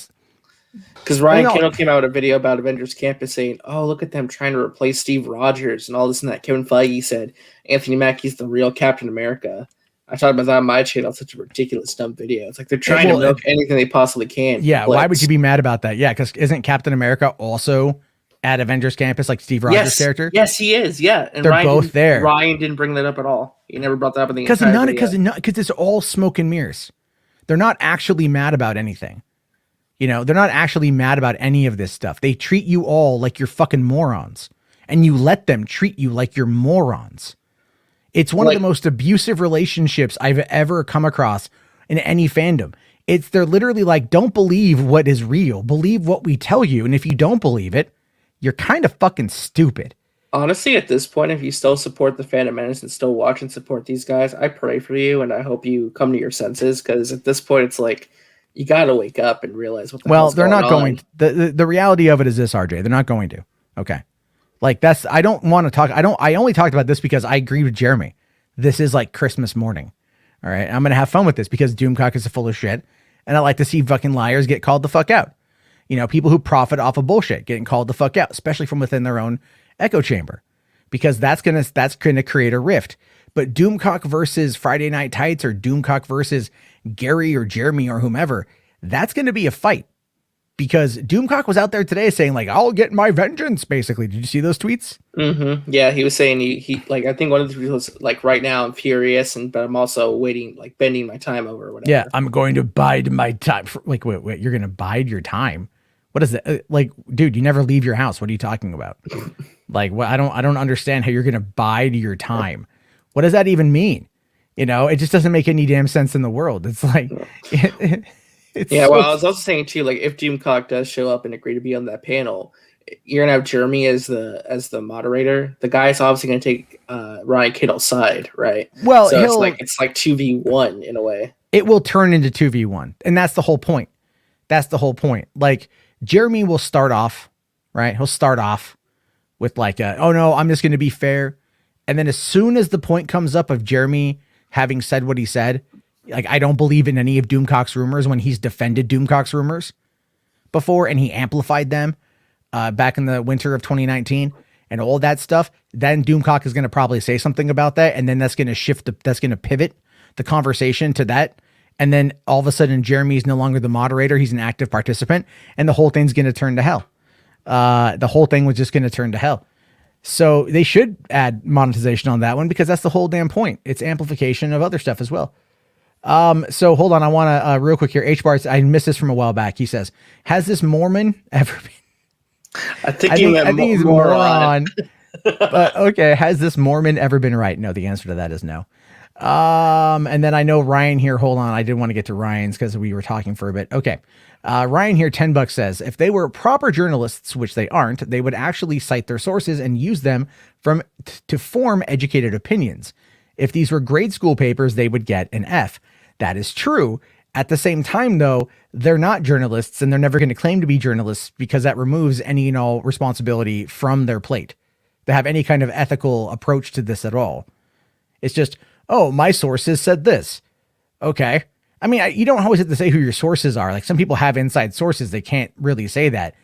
Because Ryan Kittle came out with a video about Avengers Campus saying, oh, look at them trying to replace Steve Rogers and all this and that. Kevin Feige said Anthony Mackie's the real Captain America. I talked about that on my channel. It's such a ridiculous, dumb video. It's like they're trying to milk anything they possibly can. Yeah, why would you be mad about that? Yeah, because isn't Captain America also at Avengers Campus like Steve Rogers' character? Yes, he is. Yeah, and they're both there. Ryan didn't bring that up at all. He never brought that up in the because it's all smoke and mirrors. They're not actually mad about anything. You know, they're not actually mad about any of this stuff. They treat you all like you're fucking morons, and you let them treat you like you're morons. It's one of the most abusive relationships I've ever come across in any fandom. They're literally like, don't believe what is real. Believe what we tell you. And if you don't believe it, you're kind of fucking stupid. Honestly, at this point, if you still support the Phantom Menace and still watch and support these guys, I pray for you and I hope you come to your senses, because at this point, it's like, you got to wake up and realize what the hell's they're going not going to. The reality of it is this, RJ. They're not going to. Okay. Like I don't want to talk. I only talked about this because I agree with Jeremy. This is like Christmas morning. All right. I'm going to have fun with this because Doomcock is full of shit. And I like to see fucking liars get called the fuck out. You know, people who profit off of bullshit getting called the fuck out, especially from within their own echo chamber, because that's going to create a rift. But Doomcock versus Friday Night Tights or Doomcock versus Gary or Jeremy or whomever, that's going to be a fight, because Doomcock was out there today saying like, I'll get my vengeance, basically. Did you see those tweets? Mm-hmm. Yeah, he was saying he like, I think one of the tweets was like, right now I'm furious, but I'm also waiting, like bending my time over or whatever. Yeah, I'm going to bide my time. Like, wait, you're going to bide your time? What is that? Like, dude, you never leave your house. What are you talking about? Like, what? I don't understand how you're going to bide your time. What does that even mean? You know, it just doesn't make any damn sense in the world. It's like, it's yeah. Well, I was also saying too, like, if Doomcock does show up and agree to be on that panel, you're gonna have Jeremy as the moderator. The guy's obviously gonna take Ryan Kittle's side, right? Well, so it's like 2v1 in a way. It will turn into 2v1, and that's the whole point. That's the whole point. Like, Jeremy will start off, right? He'll start off with like, oh no, I'm just gonna be fair. And then as soon as the point comes up of Jeremy having said what he said, like, I don't believe in any of Doomcock's rumors, when he's defended Doomcock's rumors before and he amplified them back in the winter of 2019 and all that stuff, then Doomcock is going to probably say something about that. And then that's going to that's going to pivot the conversation to that. And then all of a sudden, Jeremy's no longer the moderator. He's an active participant, and the whole thing's going to turn to hell. The whole thing was just going to turn to hell. So they should add monetization on that one, because that's the whole damn point. It's amplification of other stuff as well. So hold on. I want to, real quick here. H-Bars, I missed this from a while back. He says, has this Mormon ever been? I think he's moron. But okay. Has this Mormon ever been right? No, the answer to that is no. And then I know Ryan here. Hold on. I did want to get to Ryan's because we were talking for a bit. Okay. Ryan here, $10 says, if they were proper journalists, which they aren't, they would actually cite their sources and use them to form educated opinions. If these were grade school papers, they would get an F. That is true. At the same time, though, they're not journalists and they're never going to claim to be journalists because that removes any and all responsibility from their plate to have any kind of ethical approach to this at all. It's just, oh, my sources said this. Okay. I mean, you don't always have to say who your sources are. Like some people have inside sources. They can't really say that.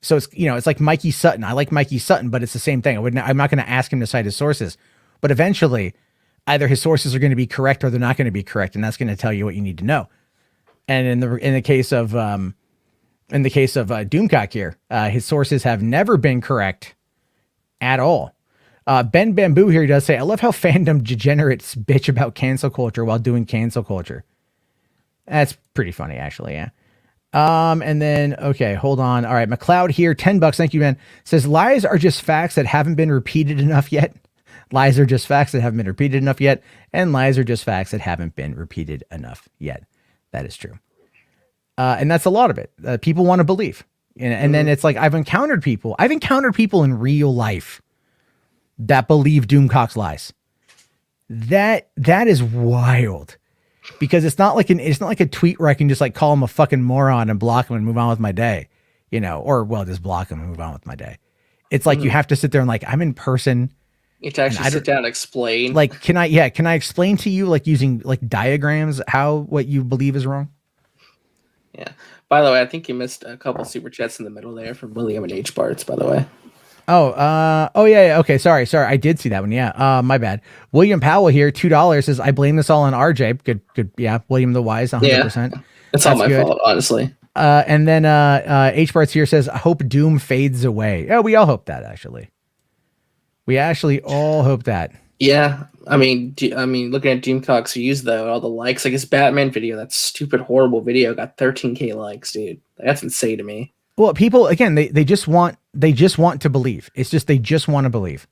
So it's, it's like Mikey Sutton. I like Mikey Sutton, but it's the same thing. I'm not going to ask him to cite his sources, but eventually either his sources are going to be correct or they're not going to be correct. And that's going to tell you what you need to know. And in the case of Doomcock here, his sources have never been correct at all. Ben Bamboo here does say, I love how fandom degenerates bitch about cancel culture while doing cancel culture. That's pretty funny, actually. Yeah. And then, okay, hold on. All right. McLeod here, $10. Thank you, man. Says lies are just facts that haven't been repeated enough yet. Lies are just facts that haven't been repeated enough yet. And lies are just facts that haven't been repeated enough yet. That is true. And that's a lot of it. People want to believe. And then it's like, I've encountered people in real life that believe Doomcock's lies. That is wild. Because it's not like a tweet where I can just like call him a fucking moron and block him and move on with my day, or just block him and move on with my day. It's like you have to sit there and like, I'm in person. You have to actually sit down and explain. Like, can I explain to you, like using like diagrams, what you believe is wrong? Yeah. By the way, I think you missed a couple super chats in the middle there from William and H. Barts, by the way. Oh yeah. Okay. Sorry. I did see that one. Yeah. My bad. William Powell here, $2 says, I blame this all on RJ. Good. Yeah. William the Wise, 100%. Yeah, that's all my fault, honestly. And then H. Barts here says, I hope Doom fades away. Yeah, we all hope that, actually. We actually all hope that. Yeah. I mean, looking at Doomcock's views, though, all the likes, like his Batman video, that stupid, horrible video got 13K likes, dude. That's insane to me. Well, people, again, they just want to believe. It's just, they just want to believe.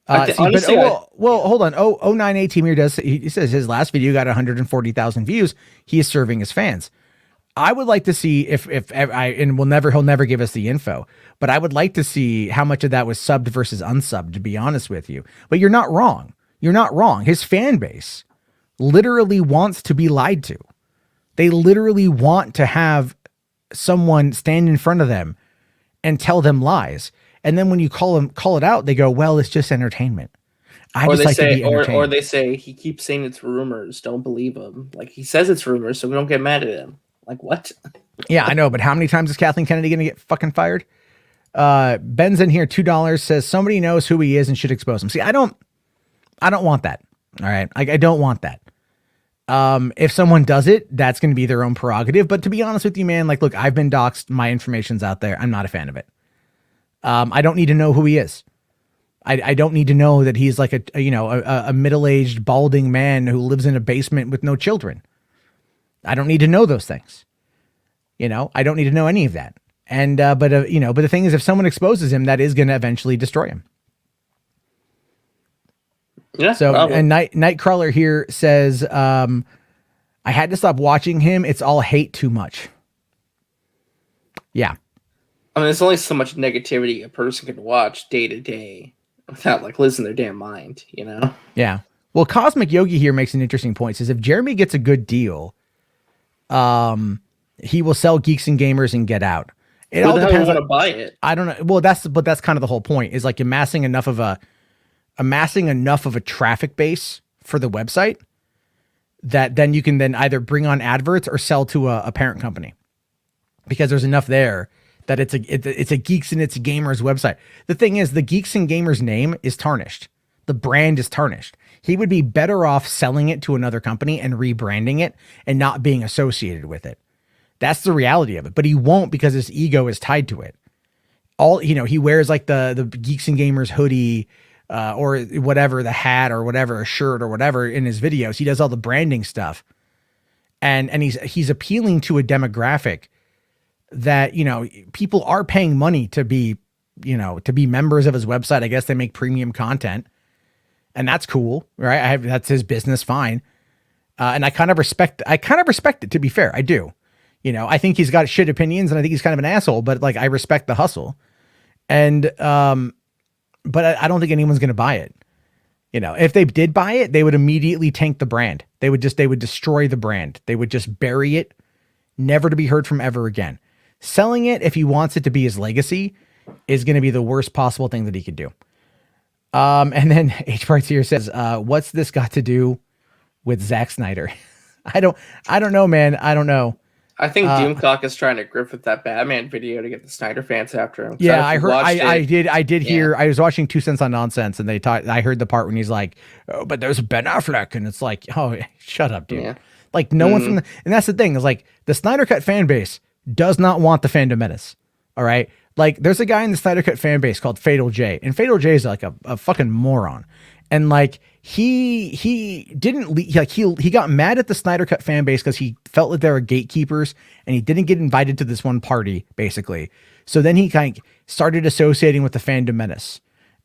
Honestly, hold on. 098 Team here he says his last video got 140,000 views. He is serving his fans. I would like to see he'll never give us the info, but I would like to see how much of that was subbed versus unsubbed, to be honest with you. But you're not wrong. You're not wrong. His fan base literally wants to be lied to. They literally want to have someone stand in front of them and tell them lies. And then when you call it out, they go, well, it's just entertainment. Or they say he keeps saying it's rumors. Don't believe him. Like, he says it's rumors, so we don't get mad at him. Like, what? Yeah, I know, but how many times is Kathleen Kennedy going to get fucking fired? Ben's in here, $2, says somebody knows who he is and should expose him. See, I don't want that. All right. I don't want that. If someone does it, that's going to be their own prerogative. But to be honest with you, man, like, look, I've been doxxed. My information's out there. I'm not a fan of it. I don't need to know who he is. I don't need to know that he's like a middle-aged balding man who lives in a basement with no children. I don't need to know those things. I don't need to know any of that. And, but the thing is, if someone exposes him, that is going to eventually destroy him. Yeah. So, probably. and Nightcrawler here says, I had to stop watching him. It's all hate too much. Yeah. I mean, there's only so much negativity a person can watch day to day without like losing their damn mind, Yeah. Well, Cosmic Yogi here makes an interesting point. Says if Jeremy gets a good deal, he will sell Geeks and Gamers and get out. It all depends on to buy it. I don't know. Well, that's kind of the whole point, is like amassing enough of a traffic base for the website that then you can then either bring on adverts or sell to a parent company, because there's enough there that it's a Geeks and it's a Gamers website. The thing is, the Geeks and Gamers name is tarnished. The brand is tarnished. He would be better off selling it to another company and rebranding it and not being associated with it. That's the reality of it. But he won't, because his ego is tied to it. He wears like the Geeks and Gamers hoodie, or whatever, the hat or whatever, a shirt or whatever in his videos. He does all the branding stuff. And he's appealing to a demographic that, people are paying money to be members of his website. I guess they make premium content. and that's cool, right? That's his business, fine. And I kind of respect it, to be fair. I do. You know, I think he's got shit opinions and I think he's kind of an asshole, but like, I respect the hustle. And, but I don't think anyone's going to buy it. You know, if they did buy it, they would immediately tank the brand. They would destroy the brand. They would just bury it, never to be heard from ever again. Selling it, if he wants it to be his legacy, is going to be the worst possible thing that he could do. And then H Parts here says, what's this got to do with Zack Snyder? I don't know, man. I don't know. I think Doomcock is trying to grip with that Batman video to get the Snyder fans after him. Yeah, I heard. I did hear. I was watching 2 Cents on Nonsense, and I heard the part when he's like, "Oh, but there's Ben Affleck," and it's like, "Oh, shut up, dude." Yeah. Like no one from and that's the thing is like the Snyder Cut fan base does not want the Fandom Menace. All right, like there's a guy in the Snyder Cut fan base called Fatal J, and Fatal J is like a fucking moron, and like. He didn't like he got mad at the Snyder Cut fan base because he felt like they were gatekeepers and he didn't get invited to this one party basically. So then he kind of started associating with the Fandom Menace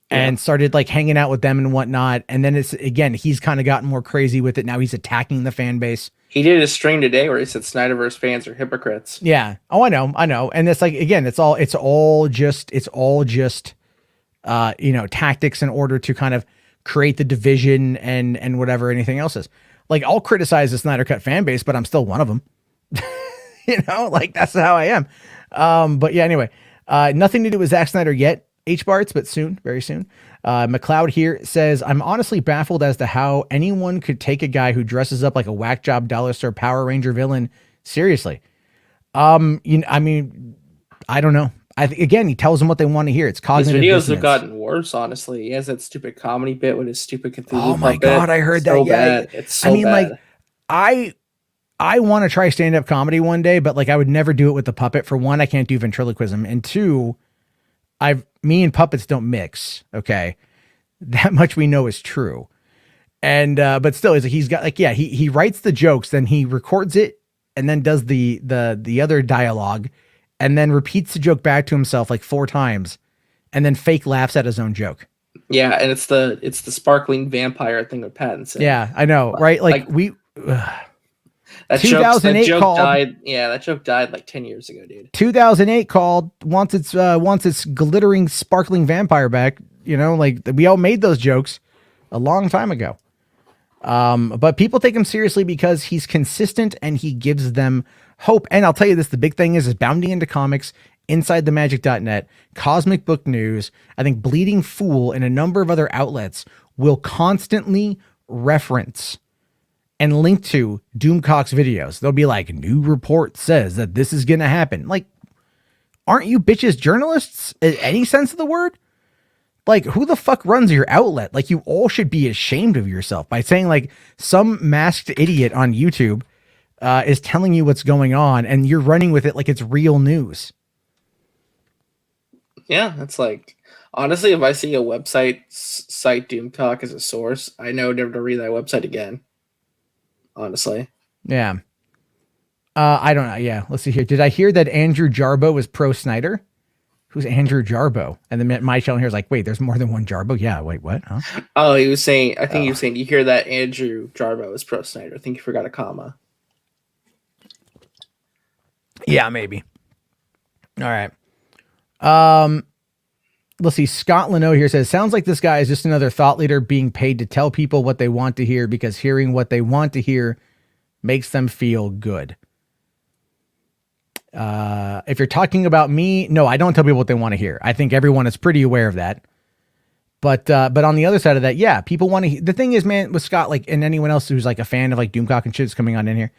and started like hanging out with them and whatnot. And then he's kind of gotten more crazy with it. Now he's attacking the fan base. He did a stream today where he said Snyderverse fans are hypocrites. Yeah. Oh, I know. And it's like, again, it's all just tactics in order to kind of create the division and whatever anything else is. Like I'll criticize the Snyder Cut fan base, but I'm still one of them. You know, like that's how I am. But yeah, anyway, nothing to do with Zack Snyder yet, H-Barts, but soon, very soon. McLeod here says, I'm honestly baffled as to how anyone could take a guy who dresses up like a whack job dollar store Power Ranger villain seriously. I mean, I don't know. Again, he tells them what they want to hear. It's cognitive His videos dissonance. have gotten worse, honestly. He has that stupid comedy bit with his stupid Cthulhu Oh my puppet. God, I heard so that. Yeah, bad. It's so bad. Like, I want to try stand-up comedy one day, but like I would never do it with the puppet. For one, I can't do ventriloquism, and two, me and puppets don't mix. Okay, that much we know is true. And but still, he's got like he writes the jokes, then he records it, and then does the other dialogue. And then repeats the joke back to himself like 4 times, and then fake laughs at his own joke. Yeah, and it's the sparkling vampire thing with Pattinson. Yeah, I know, right? Like we that 2008 joke called, died. Yeah, that joke died like 10 years ago, dude. 2008 called wants its glittering, sparkling vampire back. You know, like we all made those jokes a long time ago. But people take him seriously because he's consistent and he gives them hope. And I'll tell you this, the big thing is Bounding Into Comics, Inside the Magic.net, Cosmic Book News, I think Bleeding Fool, and a number of other outlets will constantly reference and link to Doomcock's videos. They'll be like, new report says that this is going to happen. Like, aren't you bitches journalists in any sense of the word? Like, who the fuck runs your outlet? Like, you all should be ashamed of yourself by saying like some masked idiot on YouTube is telling you what's going on and you're running with it like it's real news. Yeah, it's like, honestly, if I see a website cite Doomcock as a source, I know never to read that website again. Honestly. Yeah. I don't know. Yeah. Let's see here. Did I hear that Andrew Jarbo was pro Snyder? Who's Andrew Jarbo? And then my channel here is like, wait, there's more than one Jarbo? Yeah. Wait, what? Huh? Oh, he was saying, I think he was saying, you hear that Andrew Jarbo is pro Snyder. I think you forgot a comma. Yeah, maybe. All right. Let's see. Scott Leno here says, sounds like this guy is just another thought leader being paid to tell people what they want to hear because hearing what they want to hear makes them feel good. If you're talking about me, no, I don't tell people what they want to hear. I think everyone is pretty aware of that. But on the other side of that, yeah, people want to. The thing is, man, with Scott, like, and anyone else who's like a fan of like Doomcock and shit that's coming on in here,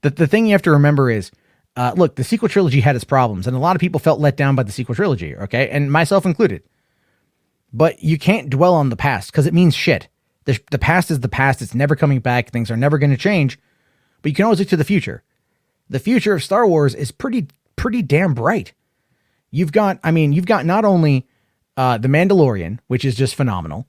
the thing you have to remember is, look, the sequel trilogy had its problems, and a lot of people felt let down by the sequel trilogy. Okay, and myself included. But you can't dwell on the past because it means shit. The past is the past. It's never coming back. Things are never going to change. But you can always look to the future. The future of Star Wars is pretty damn bright. You've got not only The Mandalorian, which is just phenomenal,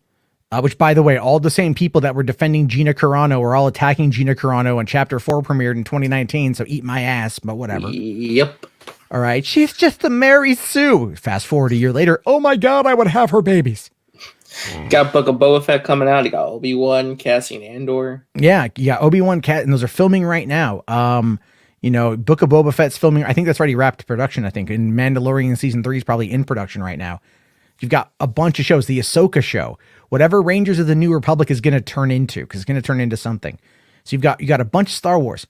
which, by the way, all the same people that were defending Gina Carano are all attacking Gina Carano when Chapter 4 premiered in 2019, so eat my ass, but whatever. Yep. All right, she's just the Mary Sue. Fast forward a year later, oh my God, I would have her babies. Got Book of Boba Fett coming out. You got Obi-Wan, Cassian Andor. Yeah, Obi-Wan Cat, and those are filming right now. Book of Boba Fett's filming. I think that's already wrapped production. I think, and Mandalorian season 3 is probably in production right now. You've got a bunch of shows. The Ahsoka show, whatever Rangers of the New Republic is going to turn into, because it's going to turn into something. So you got a bunch of Star Wars,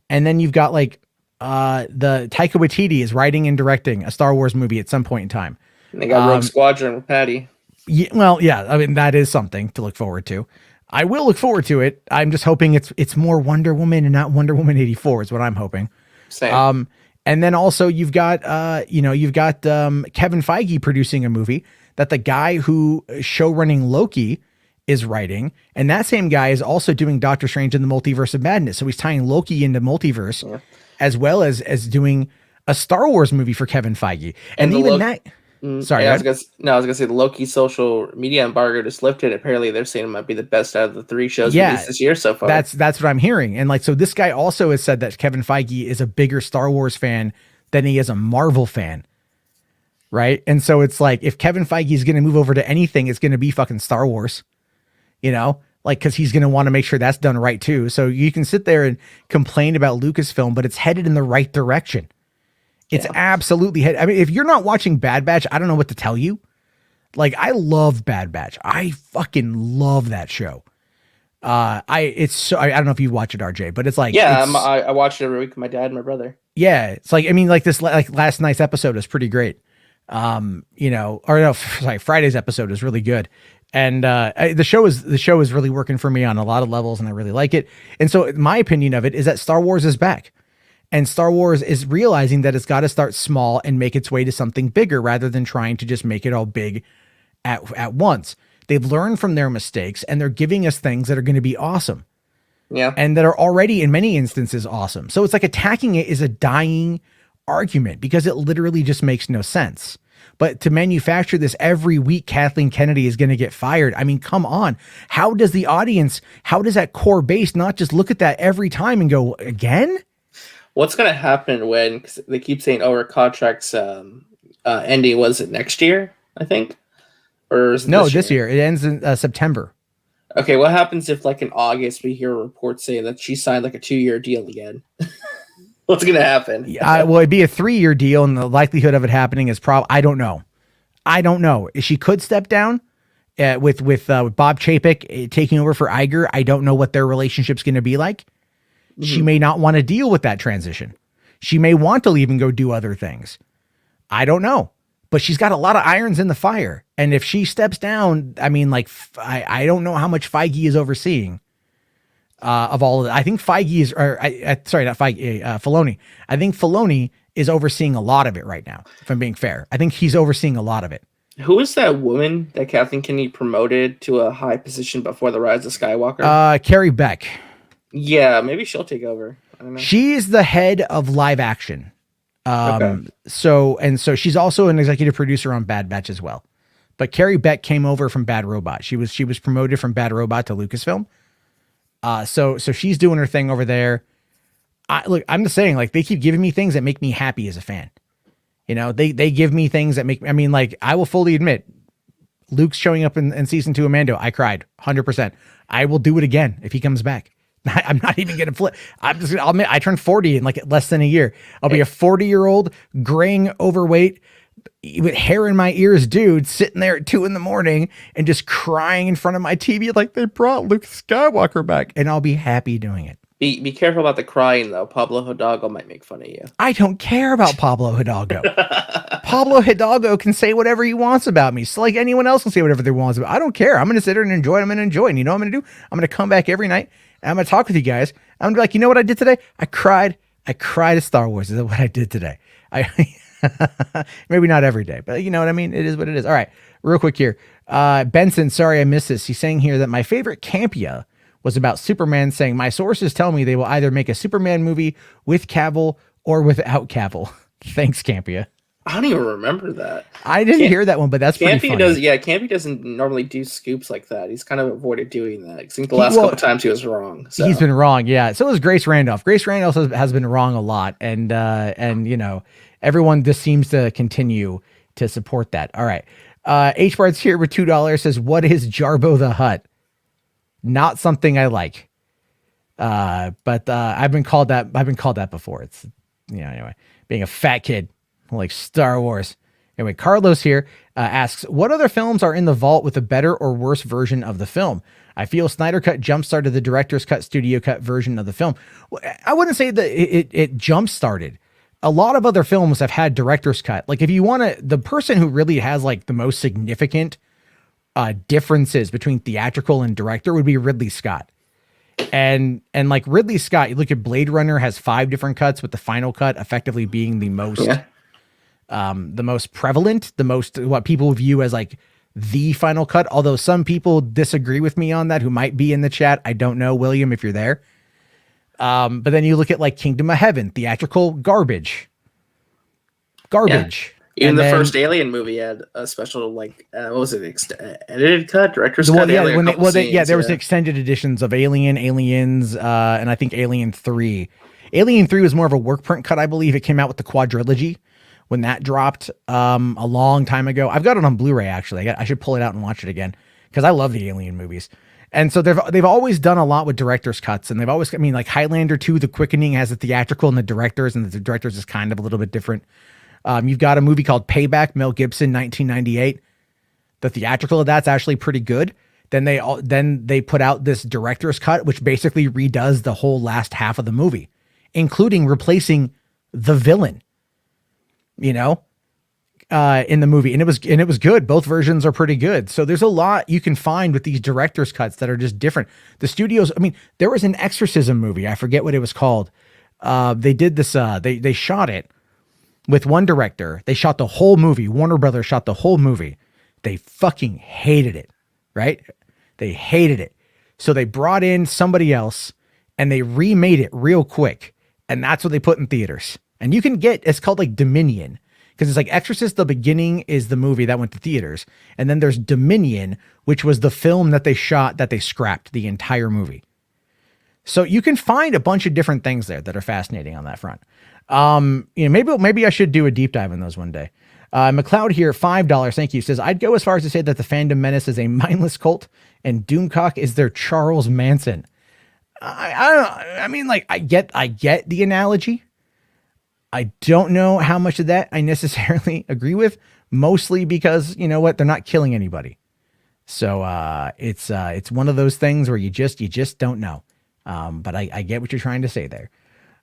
and then you've got like the Taika Waititi is writing and directing a Star Wars movie at some point in time. And they got Rogue Squadron with Patty. Yeah, I mean, that is something to look forward to. I will look forward to it. I'm just hoping it's more Wonder Woman and not Wonder Woman 84 is what I'm hoping. Same. And then also you've got Kevin Feige producing a movie that the guy who showrunning Loki is writing, and that same guy is also doing Doctor Strange in the Multiverse of Madness. So he's tying Loki into multiverse, as well as doing a Star Wars movie for Kevin Feige. And even sorry, I was gonna say the Loki social media embargo just lifted. Apparently, they're saying it might be the best out of the 3 shows released this year so far. That's what I'm hearing. And like, so this guy also has said that Kevin Feige is a bigger Star Wars fan than he is a Marvel fan. Right. And so it's like, if Kevin Feige is going to move over to anything, it's going to be fucking Star Wars, like, cause he's going to want to make sure that's done right too. So you can sit there and complain about Lucasfilm, but it's headed in the right direction. It's absolutely I mean, if you're not watching Bad Batch, I don't know what to tell you. Like, I love Bad Batch. I fucking love that show. I don't know if you watch it, RJ, but it's like, I watch it every week with my dad and my brother. Yeah. It's like, I mean, like this, like last night's episode is pretty great. Friday's episode is really good. And, the show is really working for me on a lot of levels, and I really like it. And so my opinion of it is that Star Wars is back. And Star Wars is realizing that it's got to start small and make its way to something bigger rather than trying to just make it all big at once. They've learned from their mistakes, and they're giving us things that are going to be awesome. Yeah. And that are already in many instances awesome. So it's like attacking it is a dying argument because it literally just makes no sense. But to manufacture this every week, Kathleen Kennedy is going to get fired. I mean, come on. How does that core base not just look at that every time and go, again? What's going to happen when, cause they keep saying, her contract's ending, was it next year, I think? Or is it this year? It ends in September. Okay, what happens if, like, in August, we hear reports saying that she signed, like, a 2-year deal again? What's going to happen? Well, it'd be a 3-year deal, and the likelihood of it happening is I don't know. She could step down with Bob Chapek taking over for Iger. I don't know what their relationship's going to be like. She may not want to deal with that transition. She may want to leave and go do other things. I don't know, but she's got a lot of irons in the fire. And if she steps down, I mean, like, I don't know how much Feige is overseeing of all of it. I think Feige is, not Feige, Filoni. I think Filoni is overseeing a lot of it right now, if I'm being fair. I think he's overseeing a lot of it. Who is that woman that Kathleen Kennedy promoted to a high position before the rise of Skywalker? Carrie Beck. Yeah, maybe she'll take over. I don't know. She's the head of live action. Okay. So she's also an executive producer on Bad Batch as well. But Carrie Beck came over from Bad Robot. She was promoted from Bad Robot to Lucasfilm. So she's doing her thing over there. I'm just saying, like, they keep giving me things that make me happy as a fan. They give me things that make, I mean, like, I will fully admit, Luke's showing up in season 2 of Mando. I cried 100%. I will do it again if he comes back. I'm not even going to flip. I'll admit, I turned 40 in like less than a year. I'll be a 40-year-old graying, overweight, with hair in my ears dude sitting there at 2 a.m. and just crying in front of my TV like they brought Luke Skywalker back, and I'll be happy doing it. Be careful about the crying, though. Pablo Hidalgo might make fun of you. I don't care about Pablo Hidalgo. Pablo Hidalgo can say whatever he wants about me. So like anyone else can say whatever they want about. I don't care. I'm going to sit there and enjoy it. I'm going to enjoy it. And you know what I'm going to do? I'm going to come back every night. And I'm going to talk with you guys. I'm going to be like, you know what I did today? I cried at Star Wars. Is that what I did today? Maybe not every day, but you know what I mean? It is what it is. All right. Real quick here. Benson, sorry I missed this. He's saying here that my favorite Campia was about Superman, saying my sources tell me they will either make a Superman movie with Cavill or without Cavill. Thanks, Campia. I don't even remember that. I didn't hear that one, but that's pretty funny. Campy doesn't normally do scoops like that. He's kind of avoided doing that. I think the last couple times he was wrong. So. He's been wrong, yeah. So is Grace Randolph. Grace Randolph has been wrong a lot, and everyone just seems to continue to support that. All right. H Bart's here with $2 says, what is Jarbo the Hutt? Not something I like. But I've been called that before. It's, anyway, being a fat kid like Star Wars. Anyway, Carlos here asks, what other films are in the vault with a better or worse version of the film? I feel Snyder Cut jump-started the director's cut, studio cut version of the film. I wouldn't say that it jump-started. A lot of other films have had director's cut. Like if you want to, the person who really has like the most significant differences between theatrical and director would be Ridley Scott. And like Ridley Scott, you look at Blade Runner has 5 different cuts, with the final cut effectively being the most prevalent, the most what people view as like the final cut. Although some people disagree with me on that, who might be in the chat. I don't know, William, if you're there. But then you look at like Kingdom of Heaven, theatrical garbage. Yeah. Even the first Alien movie had a special what was it? Edited cut, director's cut. There was extended editions of Aliens, and I think Alien 3. Alien 3 was more of a work print cut, I believe. It came out with the quadrilogy when that dropped a long time ago. I've got it on Blu-ray actually. I should pull it out and watch it again because I love the Alien movies. And so they've always done a lot with director's cuts, and they've always, like Highlander 2, The Quickening has the theatrical and the directors, and the directors is kind of a little bit different. You've got a movie called Payback, Mel Gibson, 1998. The theatrical of that's actually pretty good. Then they put out this director's cut, which basically redoes the whole last half of the movie, including replacing the villain, in the movie. And it was good. Both versions are pretty good. So there's a lot you can find with these director's cuts that are just different. The studios, there was an exorcism movie. I forget what it was called. They did this, they shot it with one director. They shot the whole movie. Warner Brothers shot the whole movie. They fucking hated it, right? They hated it. So they brought in somebody else and they remade it real quick. And that's what they put in theaters. And you can it's called like Dominion, because it's like Exorcist, the beginning is the movie that went to theaters. And then there's Dominion, which was the film that they shot, that they scrapped the entire movie. So you can find a bunch of different things there that are fascinating on that front. Maybe I should do a deep dive in those one day. McLeod here, $5. Thank you. Says, I'd go as far as to say that the Fandom Menace is a mindless cult and Doomcock is their Charles Manson. I get the analogy. I don't know how much of that I necessarily agree with, mostly because they're not killing anybody. So, it's one of those things where you just don't know. But I get what you're trying to say there.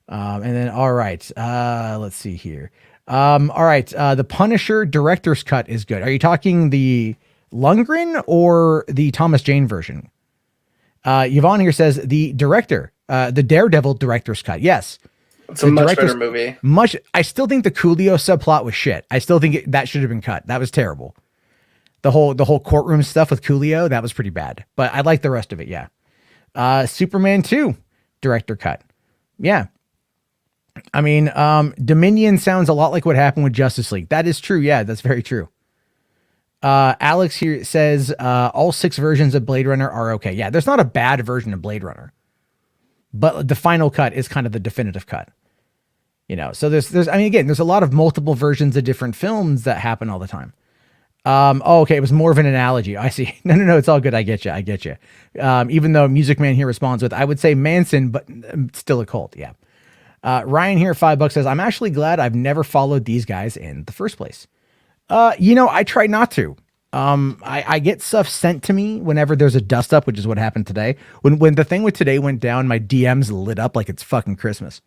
And then, all right, let's see here. All right. The Punisher director's cut is good. Are you talking the Lundgren or the Thomas Jane version? Yvonne here says the director, the Daredevil director's cut. Yes. It's a much better movie. I still think the Coolio subplot was shit. I still think that should have been cut. That was terrible. The whole courtroom stuff with Coolio, that was pretty bad, but I like the rest of it. Yeah. Superman 2 director cut. Yeah. Dominion sounds a lot like what happened with Justice League. That is true. Yeah, that's very true. Alex here says, all 6 versions of Blade Runner are okay. Yeah, there's not a bad version of Blade Runner, but the final cut is kind of the definitive cut. So there's a lot of multiple versions of different films that happen all the time. Okay. It was more of an analogy. I see. No, it's all good. I get you. Even though Music Man here responds with, I would say Manson, but still a cult. Yeah. Ryan here, $5 says, I'm actually glad I've never followed these guys in the first place. I try not to. I get stuff sent to me whenever there's a dust up, which is what happened today. When the thing with today went down, my DMs lit up like it's fucking Christmas.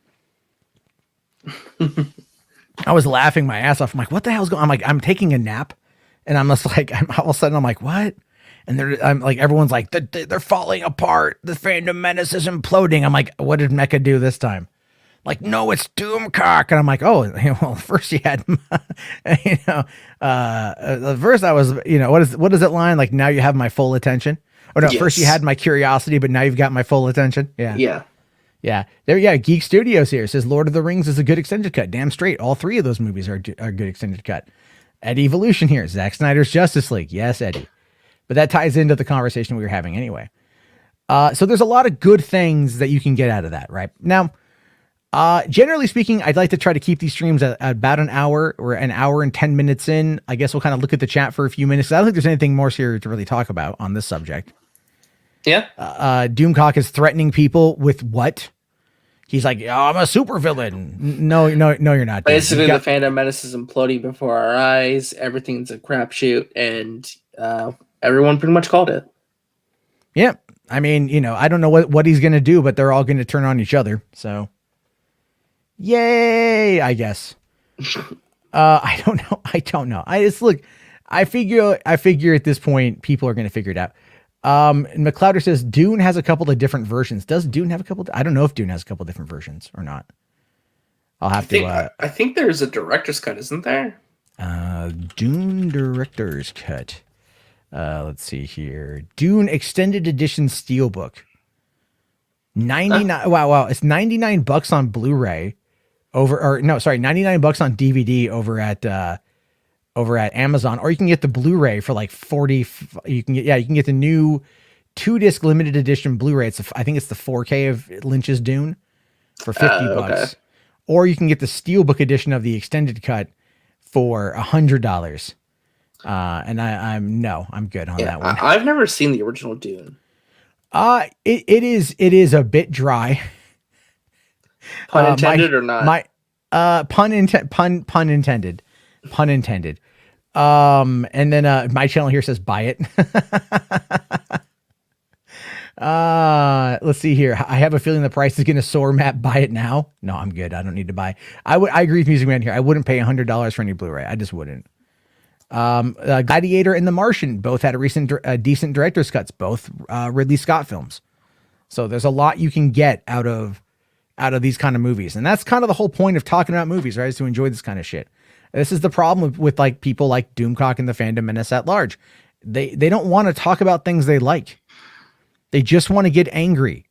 I was laughing my ass off. I'm like, what the hell's going on? I'm like, I'm taking a nap. And I'm just like, all of a sudden I'm like, what? And I'm like, everyone's like, they're falling apart. The Fandom Menace is imploding. I'm like, what did Mecha do this time? Like, no, it's Doomcock. And I'm like, oh, well, first you had, first I was, what is it line? Like, now you have my full attention. Or no, yes. First you had my curiosity, but now you've got my full attention. Yeah. Yeah. Yeah. There, yeah. Geek Studios here says Lord of the Rings is a good extended cut. Damn straight. All 3 of those movies are good extended cut. Eddie Evolution here. Zack Snyder's Justice League. Yes, Eddie. But that ties into the conversation we were having anyway. So there's a lot of good things that you can get out of that, right? Now, Generally speaking, I'd like to try to keep these streams at about an hour or an hour and 10 minutes in. I guess we'll kind of look at the chat for a few minutes. I don't think there's anything more serious to really talk about on this subject. Yeah. Doomcock is threatening people with what? He's like, oh, I'm a supervillain. No, you're not. Dude. Basically, the Phantom Menace is imploding before our eyes. Everything's a crapshoot, and everyone pretty much called it. Yeah. I mean, I don't know what he's going to do, but they're all going to turn on each other. So, yay, I guess. I don't know. I figure at this point, people are going to figure it out. McLeoder says Dune has a couple of different versions. Does Dune have a couple? I don't know if Dune has a couple of different versions or not. I'll have to. I think there's a director's cut, isn't there? Dune director's cut. Let's see here. Dune extended edition steelbook. 99. Wow. It's $99 on Blu-ray. $99 on DVD over at Amazon, or you can get the Blu-ray for like 40. You can get the new 2-disc limited edition Blu-ray. I think it's the 4K of Lynch's Dune for $50, okay. Or you can get the steelbook edition of the extended cut for $100. And I'm good on that one. I've never seen the original Dune. It is a bit dry. Pun intended or not? Pun intended. Pun intended. And then my channel here says buy it. Let's see here. I have a feeling the price is going to soar. Matt, buy it now. No, I'm good. I don't need to buy. I agree with Music Man here. I wouldn't pay $100 for any Blu-ray. I just wouldn't. Gladiator and The Martian both had a decent director's cuts, both Ridley Scott films. So there's a lot you can get out of these kind of movies. And that's kind of the whole point of talking about movies, right? Is to enjoy this kind of shit. This is the problem with like people like Doomcock and the Phantom Menace at large. They don't want to talk about things they like. They just want to get angry.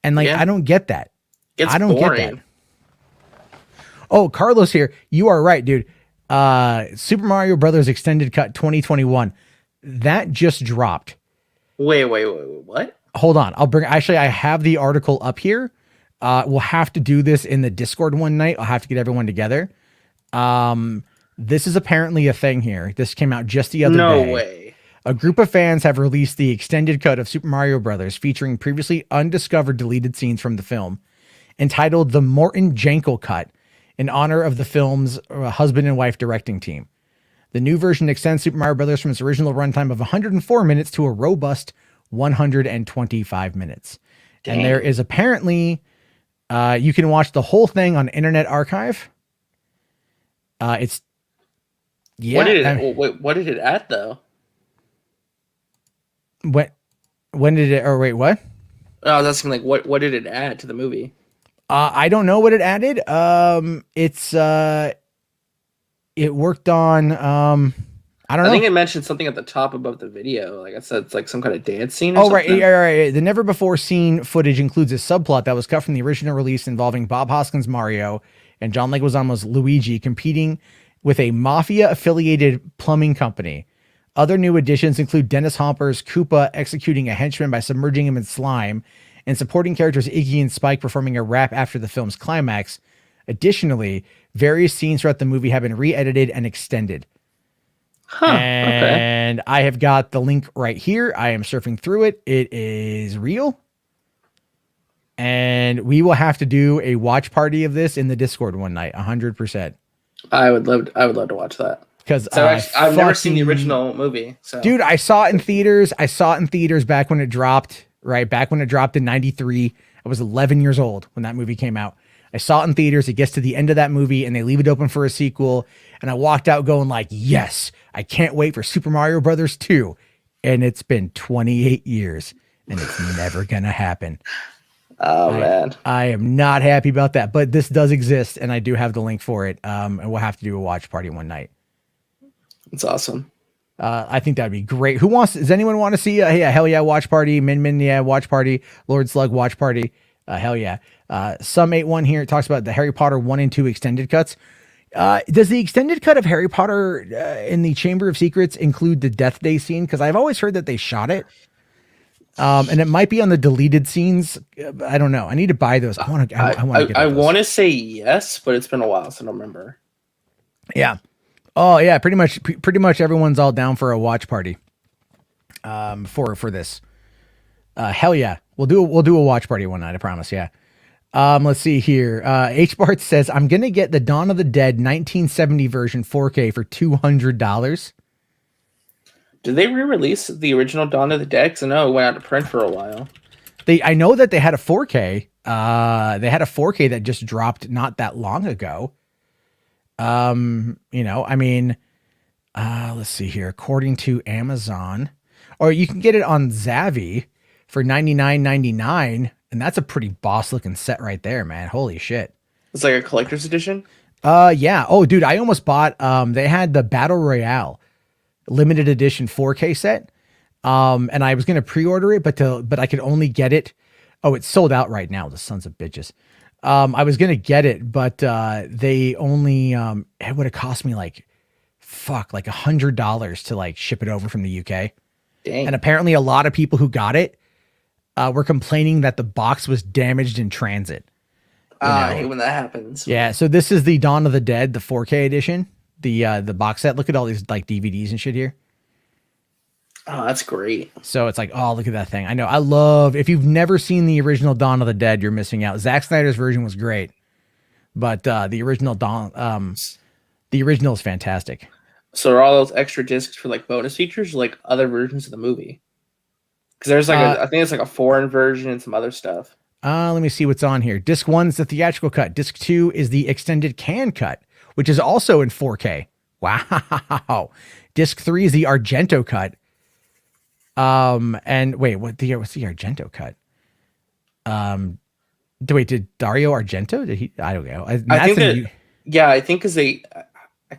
And I don't get that. I don't get that. Oh, Carlos here. You are right, dude. Super Mario Brothers Extended Cut 2021. That just dropped. Wait, what? Hold on. I have the article up here. We'll have to do this in the Discord one night. I'll have to get everyone together. This is apparently a thing here. This came out just the other day. No way. A group of fans have released the extended cut of Super Mario Brothers featuring previously undiscovered deleted scenes from the film, entitled The Morton Jankel Cut, in honor of the film's husband and wife directing team. The new version extends Super Mario Brothers from its original runtime of 104 minutes to a robust 125 minutes. Dang. And there is apparently, you can watch the whole thing on Internet Archive. What did it add though? When did it? Or wait, what? I was asking what did it add to the movie? I don't know what it added. It worked on. I don't know. I think it mentioned something at the top above the video. Like I said, it's like some kind of dance scene. Oh, right. Right. The never before seen footage includes a subplot that was cut from the original release involving Bob Hoskins' Mario and John Leguizamo's Luigi competing with a mafia-affiliated plumbing company. Other new additions include Dennis Hopper's Koopa executing a henchman by submerging him in slime, and supporting characters Iggy and Spike performing a rap after the film's climax. Additionally, various scenes throughout the movie have been re-edited and extended. And okay. I have got the link right here. I am surfing through it. It is real. And we will have to do a watch party of this in the Discord one night, 100%. I would love to watch that. Because I've never seen the original movie. So. Dude, I saw it in theaters. Back when it dropped, right? Back when it dropped in 93. I was 11 years old when that movie came out. I saw it in theaters. It gets to the end of that movie and they leave it open for a sequel. And I walked out going like, yes, I can't wait for Super Mario Brothers 2. And it's been 28 years and it's never going to happen. Oh, man. I am not happy about that, but this does exist and I do have the link for it. And we'll have to do a watch party one night. It's awesome. I think that'd be great. Does anyone want to see a hell yeah watch party? Min, yeah, watch party. Lord Slug watch party. Hell yeah. Some 81 here talks about the Harry Potter 1 and 2 extended cuts. Does the extended cut of Harry Potter in the Chamber of Secrets include the Death Day scene? Because I've always heard that they shot it. And it might be on the deleted scenes. I don't know. I need to buy those. I want to. I want to say yes, but it's been a while, so I don't remember. Yeah. Oh yeah. Pretty much everyone's all down for a watch party. For this. Hell yeah. We'll do a watch party one night. I promise. Yeah. Let's see here. H Bart says I'm gonna get the Dawn of the Dead 1970 version 4K for $200. Did they re-release the original Dawn of the Dead? Because I know it went out of print for a while. I know that they had a 4K. They had a 4K that just dropped not that long ago. I mean, let's see here. According to Amazon, or you can get it on Zavvi for $99.99, and that's a pretty boss looking set right there, man. Holy shit. It's like a collector's edition? Yeah. Oh, dude, I almost bought, they had the Battle Royale limited edition 4K set. And I was going to pre-order it, but I could only get it. Oh, it's sold out right now. The sons of bitches. I was going to get it, but, they only, it would have cost me like $100 to like ship it over from the UK. Dang. And apparently a lot of people who got it, were complaining that the box was damaged in transit. I hate when that happens. Yeah. So this is the Dawn of the Dead, the 4K edition. The box set. Look at all these like DVDs and shit here. Oh, that's great. So it's like, oh, look at that thing. I know. I love, if you've never seen the original Dawn of the Dead, you're missing out. Zack Snyder's version was great, but the original is fantastic. So are all those extra discs for like bonus features, or like other versions of the movie? Because there's like I think it's like a foreign version and some other stuff. Let me see what's on here. Disc 1 is the theatrical cut. Disc 2 is the extended can cut, which is also in 4K. Wow. Disc 3 is the Argento cut. And wait, what's the Argento cut? Did Dario Argento? Did he? I don't know. I think because I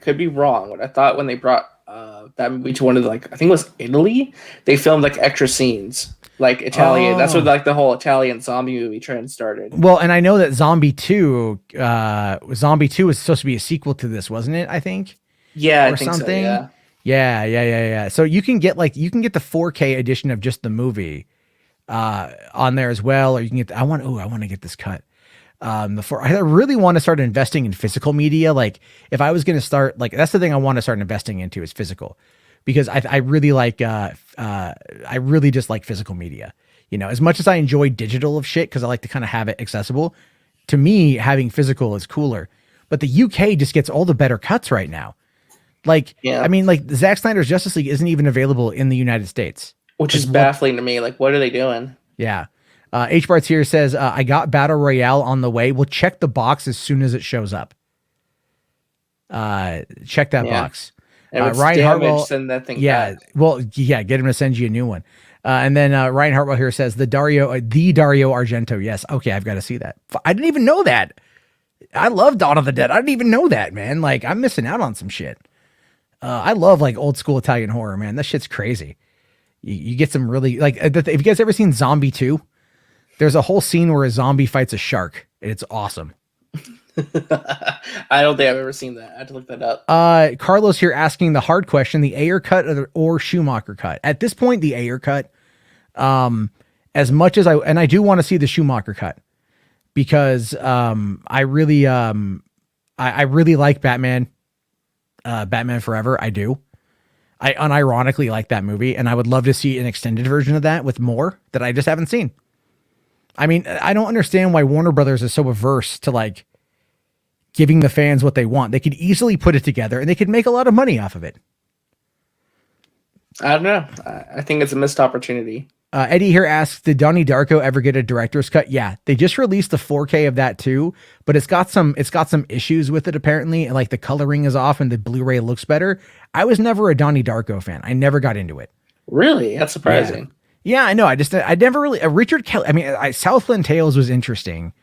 could be wrong, but I thought when they brought that movie to one of the, like, I think it was Italy, they filmed like extra scenes, like Italian. That's what like the whole Italian zombie movie trend started. Well, and I know that Zombie 2 was supposed to be a sequel to this, wasn't it? I think. Yeah, or I think something. So, yeah. Yeah. So you can get the 4K edition of just the movie on there as well, or you can get. I want to get this cut. I really want to start investing in physical media. Like if I was going to start, like that's the thing I want to start investing into is physical, because I really like I really just like physical media. You know, as much as I enjoy digital of shit because I like to kind of have it accessible. To me, having physical is cooler. But the UK just gets all the better cuts right now. Like, yeah. I mean, like Zack Snyder's Justice League isn't even available in the United States, which is baffling to me. Like, what are they doing? Yeah. H Bart's here says, I got Battle Royale on the way. We'll check the box as soon as it shows up. Check that box. Ryan Hartwell, send that thing back. Well, yeah, get him to send you a new one. And then Ryan Hartwell here says, the Dario Argento. Yes. Okay, I've got to see that. I didn't even know that. I love Dawn of the Dead. I didn't even know that, man. Like, I'm missing out on some shit. I love like old school Italian horror, man. That shit's crazy. You get some really like. Have you guys ever seen Zombie 2? There's a whole scene where a zombie fights a shark, and it's awesome. I don't think I've ever seen that. I have to look that up. Carlos here asking the hard question: the Ayer cut or Schumacher cut? At this point, the Ayer cut. As much as I do want to see the Schumacher cut, because I really like Batman. Batman Forever. I do. I unironically like that movie, and I would love to see an extended version of that with more that I just haven't seen. I mean, I don't understand why Warner Brothers is so averse to like giving the fans what they want. They could easily put it together and they could make a lot of money off of it. I don't know. I think it's a missed opportunity. Eddie here asks, did Donnie Darko ever get a director's cut? Yeah, they just released the 4K of that too, but it's got some issues with it apparently, and like the coloring is off and the Blu-ray looks better. I was never a Donnie Darko fan. I never got into it. Really? That's surprising. Yeah, I know. I never really Richard Kelly. I mean, Southland Tales was interesting,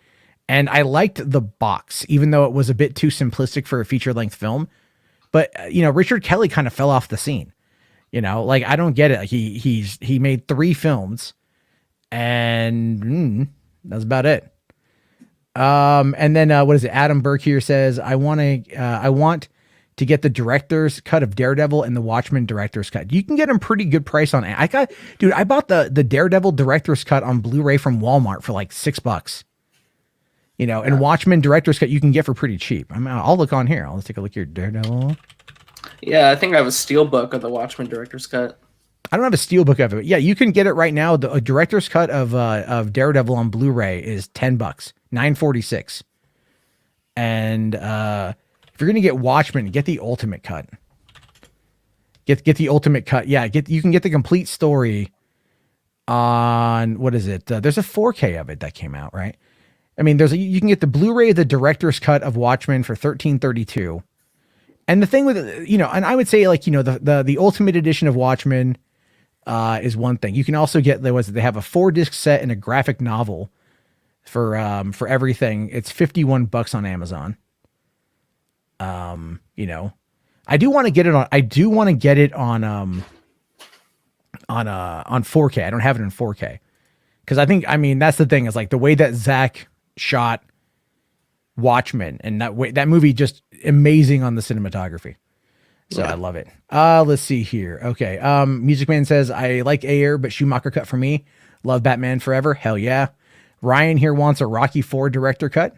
and I liked the box, even though it was a bit too simplistic for a feature-length film. But Richard Kelly kind of fell off the scene. Like I don't get it. Like he made 3 films, and that's about it. And then what is it? Adam Burke here says, I want to get the director's cut of Daredevil and the Watchmen director's cut. You can get them pretty good price on it. I bought the Daredevil director's cut on Blu-ray from Walmart for like $6. And Watchmen director's cut you can get for pretty cheap. I'll look on here. Let's take a look here. Daredevil. Yeah, I think I have a steelbook of the Watchmen director's cut. I don't have a steelbook of it. Yeah, you can get it right now. The director's cut of Daredevil on Blu-ray is $10, $9.46. And if you're gonna get Watchmen, get the ultimate cut. Get the ultimate cut. Yeah, you can get the complete story on what is it? There's a 4K of it that came out, right? I mean, you can get the Blu-ray, the director's cut of Watchmen for $13.32. And the thing with and I would say the ultimate edition of Watchmen is one thing. You can also get they have a 4-disc set and a graphic novel for everything. It's $51 on Amazon. I do want to get it on. I do want to get it on 4K. I don't have it in 4K because that's the thing is like the way that Zach shot Watchmen and that movie just amazing on the cinematography. So I love it. Let's see here. Okay. Music Man says, I like Ayer, but Schumacher cut for me. Love Batman Forever. Hell yeah. Ryan here wants a Rocky IV director cut.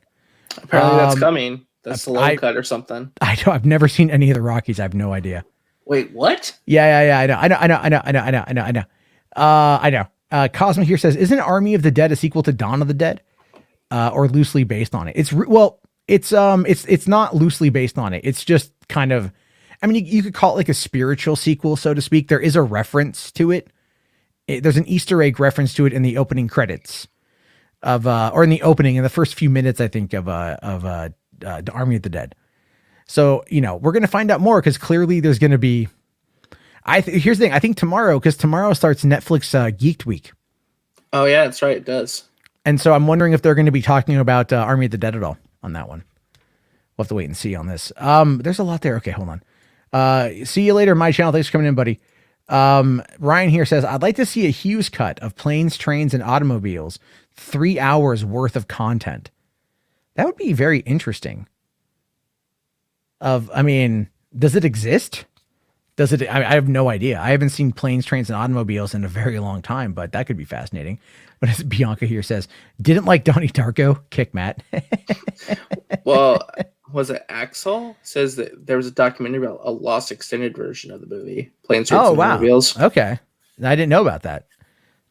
Apparently that's coming. That's the low cut or something. I've never seen any of the Rockies. I have no idea. Wait, what? Yeah. I know. Cosmo here says, isn't Army of the Dead a sequel to Dawn of the Dead? Or loosely based on it? It's not loosely based on it. It's just kind of, you could call it like a spiritual sequel, so to speak. There is a reference to it. There's an Easter egg reference to it in the opening credits or in the first few minutes, I think, of Army of the Dead. So, we're going to find out more because clearly there's going to be, here's the thing. I think tomorrow starts Netflix Geeked Week. Oh yeah, that's right. It does. And so I'm wondering if they're going to be talking about Army of the Dead at all on that one. We'll have to wait and see on this. There's a lot there. Okay, hold on. See you later, my channel. Thanks for coming in, buddy. Ryan here says, I'd like to see a Hughes cut of Planes, Trains, and Automobiles. 3 hours worth of content. That would be very interesting. Does it exist? I have no idea. I haven't seen Planes, Trains, and Automobiles in a very long time, but that could be fascinating. But as Bianca here says, didn't like Donnie Darko, kick Matt. Well, was it Axel? Says that there was a documentary about a lost extended version of the movie, Planes, Trains, and Automobiles. Okay. I didn't know about that.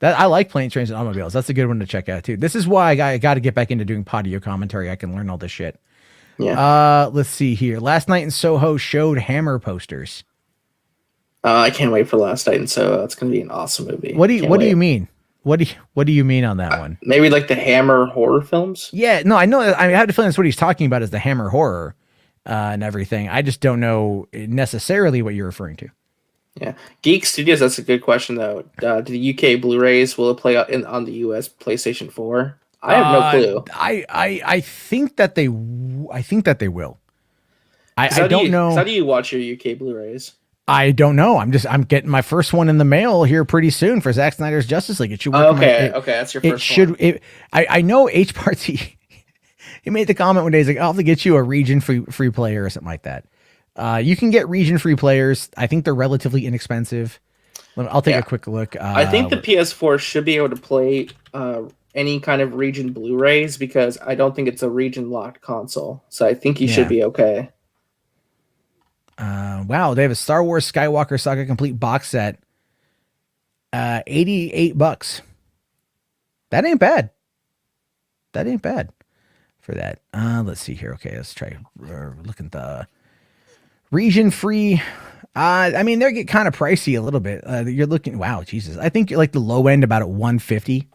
I like Planes, Trains, and Automobiles. That's a good one to check out too. This is why I got to get back into doing Podio commentary. I can learn all this shit. Yeah. Let's see here. Last Night in Soho showed Hammer posters. I can't wait for Last Night in Soho. It's going to be an awesome movie. What do you mean? What do you mean on that one? Maybe like the Hammer horror films? Yeah, no, I know. I have the feeling that's what he's talking about is the Hammer horror and everything. I just don't know necessarily what you're referring to. Yeah. Geek Studios, that's a good question, though. Do the UK Blu-rays, will it play on the US PlayStation 4? I have no clue. I think that they will. I don't know. How do you watch your UK Blu-rays? I don't know. I'm getting my first one in the mail here pretty soon for Zack Snyder's Justice League. It should work. Okay, that's your first one. I know H Party. He made the comment one day. He's like, I'll have to get you a region free player or something like that. You can get region free players. I think they're relatively inexpensive. I'll take a quick look. I think the PS4 should be able to play any kind of region Blu-rays because I don't think it's a region locked console. So I think you should be okay. Wow, they have a Star Wars Skywalker Saga complete box set. $88. That ain't bad. That ain't bad for that. Let's see here. Okay, let's try looking at the region free. They get kind of pricey a little bit. You're looking, wow, Jesus. I think you're like the low end about at $150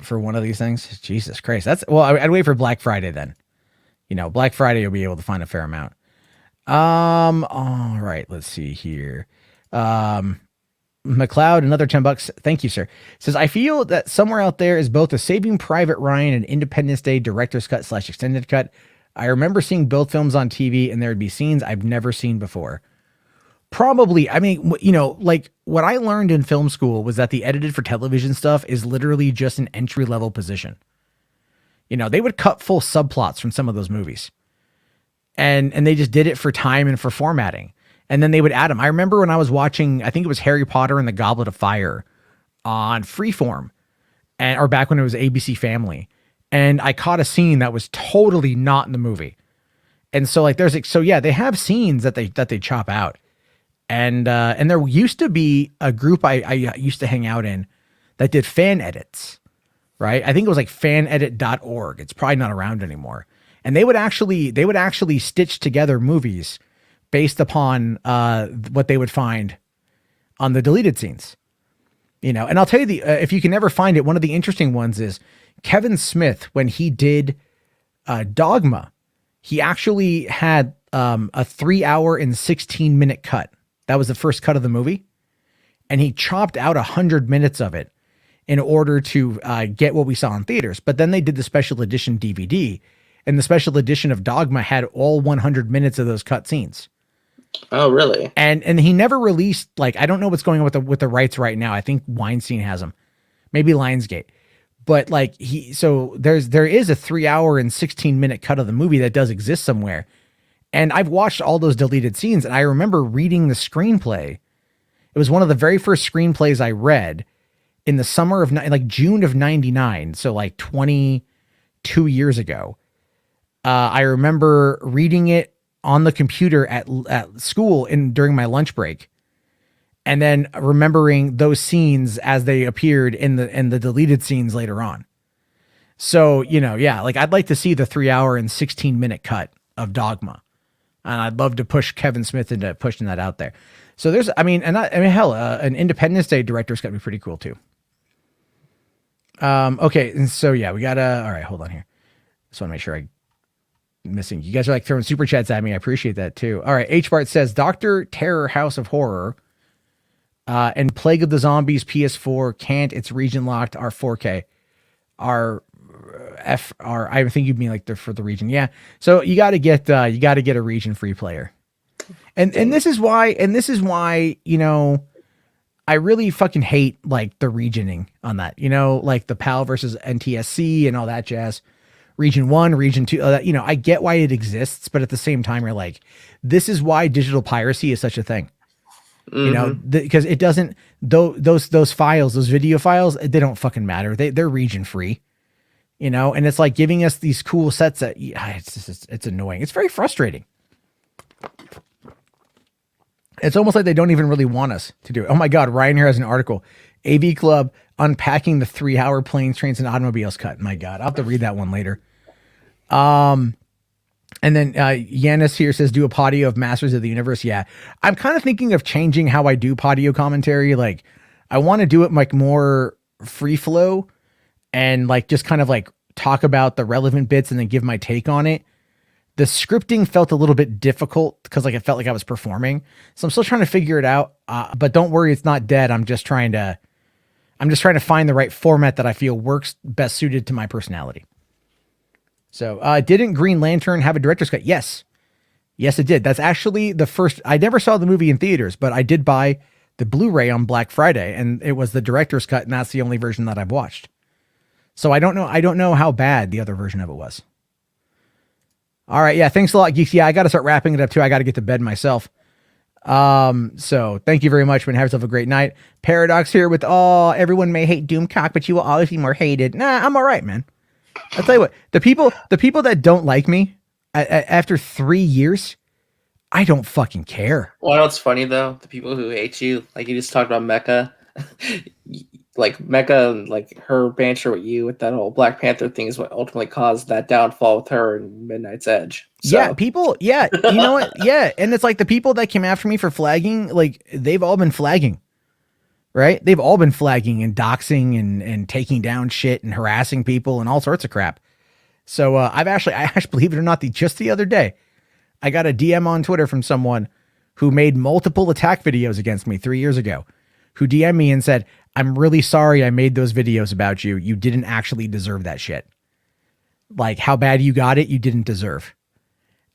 for one of these things. Jesus Christ. I'd wait for Black Friday then. Black Friday you'll be able to find a fair amount. All right, let's see here. McLeod, another $10. Thank you, sir. Says, I feel that somewhere out there is both a Saving Private Ryan and Independence Day director's cut / extended cut. I remember seeing both films on TV and there'd be scenes I've never seen before. Probably. Like what I learned in film school was that the edited for television stuff is literally just an entry level position. They would cut full subplots from some of those movies. and they just did it for time and for formatting. And then they would add them. I remember when I was watching, I think it was Harry Potter and the Goblet of Fire on Freeform, or back when it was ABC Family, and I caught a scene that was totally not in the movie. And so like they have scenes that they chop out. And there used to be a group I used to hang out in that did fan edits, right? I think it was like fanedit.org. It's probably not around anymore. And they would actually stitch together movies based upon what they would find on the deleted scenes. You know, and I'll tell you if you can never find it, one of the interesting ones is Kevin Smith, when he did Dogma, he actually had a 3 hour and 16-minute cut. That was the first cut of the movie. And he chopped out 100 minutes of it in order to get what we saw in theaters. But then they did the special edition DVD, and the special edition of Dogma had all 100 minutes of those cut scenes. Oh, really? And he never released, like, I don't know what's going on with the rights right now. I think Weinstein has them, maybe Lionsgate. But like there is a 3 hour and 16-minute cut of the movie that does exist somewhere. And I've watched all those deleted scenes, and I remember reading the screenplay. It was one of the very first screenplays I read in the summer of June of 99. So like 22 years ago. I remember reading it on the computer at school during my lunch break. And then remembering those scenes as they appeared in the deleted scenes later on. So, you know, yeah, like I'd like to see the 3 hour and 16-minute cut of Dogma. And I'd love to push Kevin Smith into pushing that out there. So there's, hell, an Independence Day director's got to be pretty cool too. Okay. And so, yeah, we got all right, hold on here. Just want to make sure I'm missing. You guys are like throwing super chats at me. I appreciate that too. All right. H Bart says Dr. Terror House of Horror and Plague of the Zombies PS4 can't. It's region locked. Are 4K. I think you'd mean like for the region. Yeah. So you got to get a region free player. And this is why, you know, I really fucking hate like the regioning on that, you know, like the PAL versus NTSC and all that jazz. Region 1, Region 2, you know, I get why it exists, but at the same time, you're like, this is why digital piracy is such a thing. You know, because it doesn't, those files, those video files, they don't fucking matter. They're region free, you know, and it's like giving us these cool sets that it's annoying. It's very frustrating. It's almost like they don't even really want us to do it. Oh my God. Ryan here has an article, AV Club unpacking the 3 hour planes, trains, and automobiles cut. My God. I'll have to read that one later. And then Yanis here says, do a podio of Masters of the Universe. Yeah, I'm kind of thinking of changing how I do podio commentary. Like, I want to do it like more free flow and like just kind of like talk about the relevant bits and then give my take on it. The scripting felt a little bit difficult because like it felt like I was performing. So I'm still trying to figure it out. But don't worry, it's not dead. I'm just trying to find the right format that I feel works best suited to my personality. So, didn't Green Lantern have a director's cut? Yes, it did. That's actually the first. I never saw the movie in theaters, but I did buy the Blu-ray on Black Friday, and it was the director's cut, and that's the only version that I've watched. So I don't know how bad the other version of it was. All right, yeah, thanks a lot, Geeks. Yeah, I got to start wrapping it up too. I got to get to bed myself. So thank you very much, man. Have yourself a great night. Paradox here with everyone may hate Doomcock, but you will always be more hated. Nah, I'm all right, man. I'll tell you what, the people that don't like me after 3 years, I don't fucking care. Well, you know what's funny though? The people who hate you, like you just talked about Mecca, like Mecca and like her banter with you with that whole Black Panther thing is what ultimately caused that downfall with her and Midnight's Edge. So. Yeah, you know what? Yeah, and it's like the people that came after me for flagging, like they've all been flagging. Right? They've all been flagging and doxing and taking down shit and harassing people and all sorts of crap. So I actually believe it or not, just the other day, I got a DM on Twitter from someone who made multiple attack videos against me 3 years ago, who DM'd me and said, I'm really sorry I made those videos about you. You didn't actually deserve that shit. Like how bad you got it, you didn't deserve.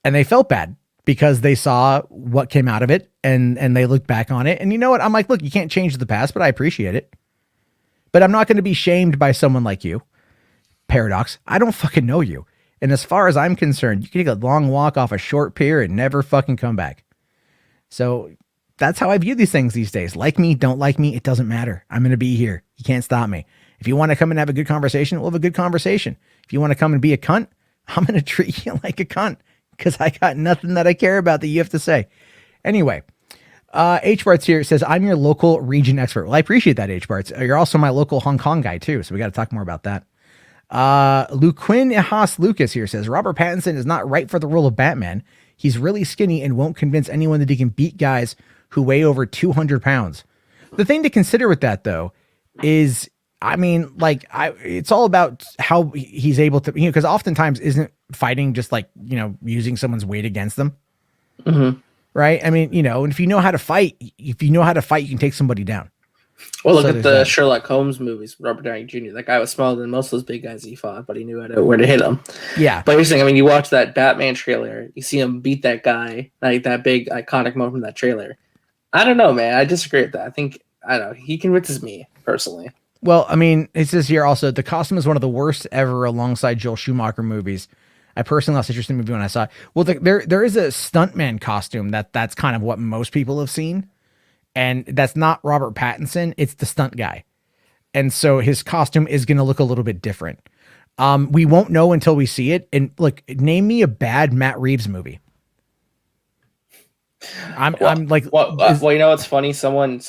And they felt bad because they saw what came out of it and they looked back on it. And you know what? I'm like, look, you can't change the past, but I appreciate it. But I'm not going to be shamed by someone like you. Paradox. I don't fucking know you. And as far as I'm concerned, you can take a long walk off a short pier and never fucking come back. So that's how I view these things these days. Like me, don't like me, it doesn't matter. I'm going to be here. You can't stop me. If you want to come and have a good conversation, we'll have a good conversation. If you want to come and be a cunt, I'm going to treat you like a cunt because I got nothing that I care about that you have to say. Anyway, H-Barts here says, I'm your local region expert. Well, I appreciate that, H-Barts. You're also my local Hong Kong guy, too, so we got to talk more about that. Luquin Haas Lucas here says, Robert Pattinson is not right for the role of Batman. He's really skinny and won't convince anyone that he can beat guys who weigh over 200 pounds. The thing to consider with that, though, is, I mean, like, it's all about how he's able to, you know, because oftentimes isn't fighting just like, you know, using someone's weight against them. Mm-hmm. Right? I mean, you know, and if you know how to fight, you can take somebody down. Well, look at the Sherlock Holmes movies, Robert Downey Jr. That guy was smaller than most of those big guys he fought, but he knew where to hit them. Yeah. But here's the thing, I mean, you watch that Batman trailer, you see him beat that guy, like that big iconic moment from that trailer. I don't know, man. I disagree with that. I don't know. He convinces me, personally. Well, I mean, it says here also, the costume is one of the worst ever alongside Joel Schumacher movies. I personally lost interest in the movie when I saw it. Well, there is a stuntman costume that's kind of what most people have seen. And that's not Robert Pattinson. It's the stunt guy. And so his costume is going to look a little bit different. We won't know until we see it. And look, name me a bad Matt Reeves movie. I'm like, well, you know what's funny? Someone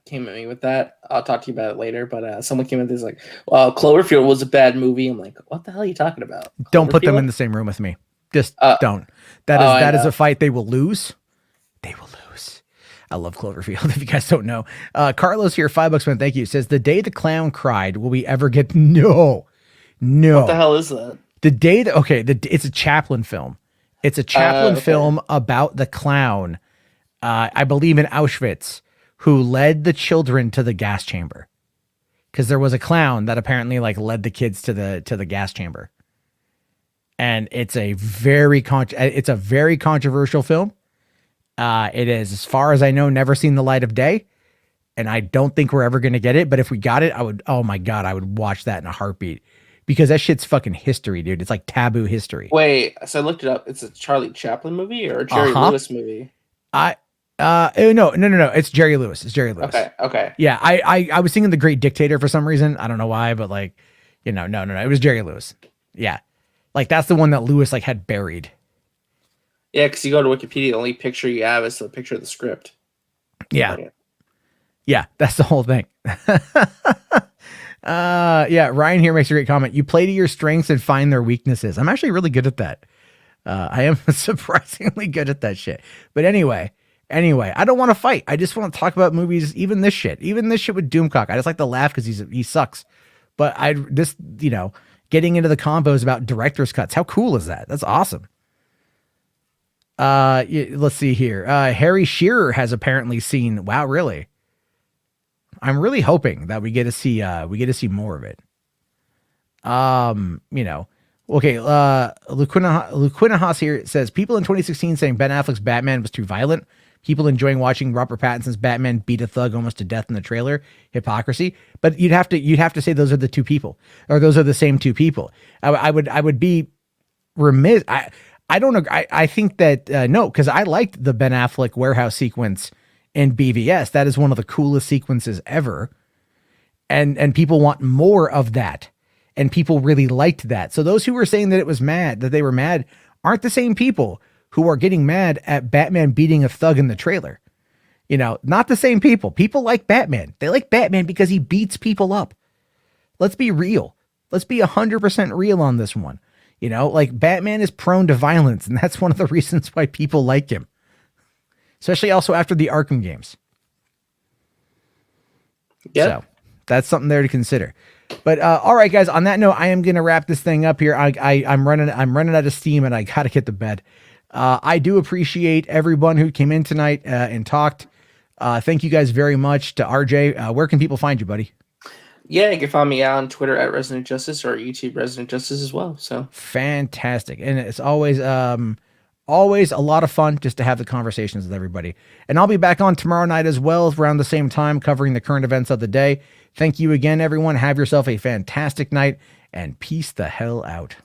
came at me with that. I'll talk to you about it later. But someone came at this like, well, Cloverfield was a bad movie. I'm like, what the hell are you talking about? Don't put them in the same room with me. Just don't. That is a fight they will lose. They will lose. I love Cloverfield. If you guys don't know, Carlos here, $5, man. Thank you. Says, the day the clown cried, will we ever get? No. What the hell is that? The day that, it's a Chaplin film. It's a Chaplin film about the clown, I believe in Auschwitz, who led the children to the gas chamber. Because there was a clown that apparently like led the kids to the gas chamber. And it's a very controversial film. It is, as far as I know, never seen the light of day. And I don't think we're ever going to get it. But if we got it, I would watch that in a heartbeat. Because that shit's fucking history, dude. It's like taboo history. Wait, so I looked it up. It's a Charlie Chaplin movie or a Jerry Lewis movie? No. It's Jerry Lewis. Okay. Yeah, I was thinking The Great Dictator for some reason. I don't know why, but like, you know, no. It was Jerry Lewis. Yeah. Like that's the one that Lewis like had buried. Yeah, because you go to Wikipedia, the only picture you have is the picture of the script. Yeah. Yeah, that's the whole thing. Yeah, Ryan here makes a great comment. You play to your strengths and find their weaknesses. I'm actually really good at that. I am surprisingly good at that shit. But anyway, I don't want to fight. I just want to talk about movies, even this shit with Doomcock. I just like to laugh because he sucks. But getting into the combos about director's cuts. How cool is that? That's awesome. Let's see here. Harry Shearer has apparently seen. Wow, really? I'm really hoping that we get to see more of it. Okay. Luquina Haas here says, people in 2016 saying Ben Affleck's Batman was too violent. People enjoying watching Robert Pattinson's Batman beat a thug almost to death in the trailer. Hypocrisy. But you'd have to say those are the two people, or those are the same two people. I would be remiss. I don't know. I think that no, because I liked the Ben Affleck warehouse sequence in BVS. That is one of the coolest sequences ever. And people want more of that. And people really liked that. So those who were saying that they were mad aren't the same people who are getting mad at Batman beating a thug in the trailer. Not the same people. People like Batman. They like Batman because he beats people up. Let's be real. Let's be 100% real on this one. Like Batman is prone to violence, and that's one of the reasons why people like him. Especially also after the Arkham games. Yeah. So that's something there to consider. But all right, guys, on that note, I am going to wrap this thing up here. I'm running out of steam and I got to get to bed. I do appreciate everyone who came in tonight and talked. Thank you guys very much. To RJ, where can people find you, buddy? Yeah, you can find me on Twitter at Resident Justice or YouTube Resident Justice as well. So fantastic. And it's always a lot of fun just to have the conversations with everybody. And I'll be back on tomorrow night as well, around the same time, covering the current events of the day. Thank you again, everyone. Have yourself a fantastic night and peace the hell out.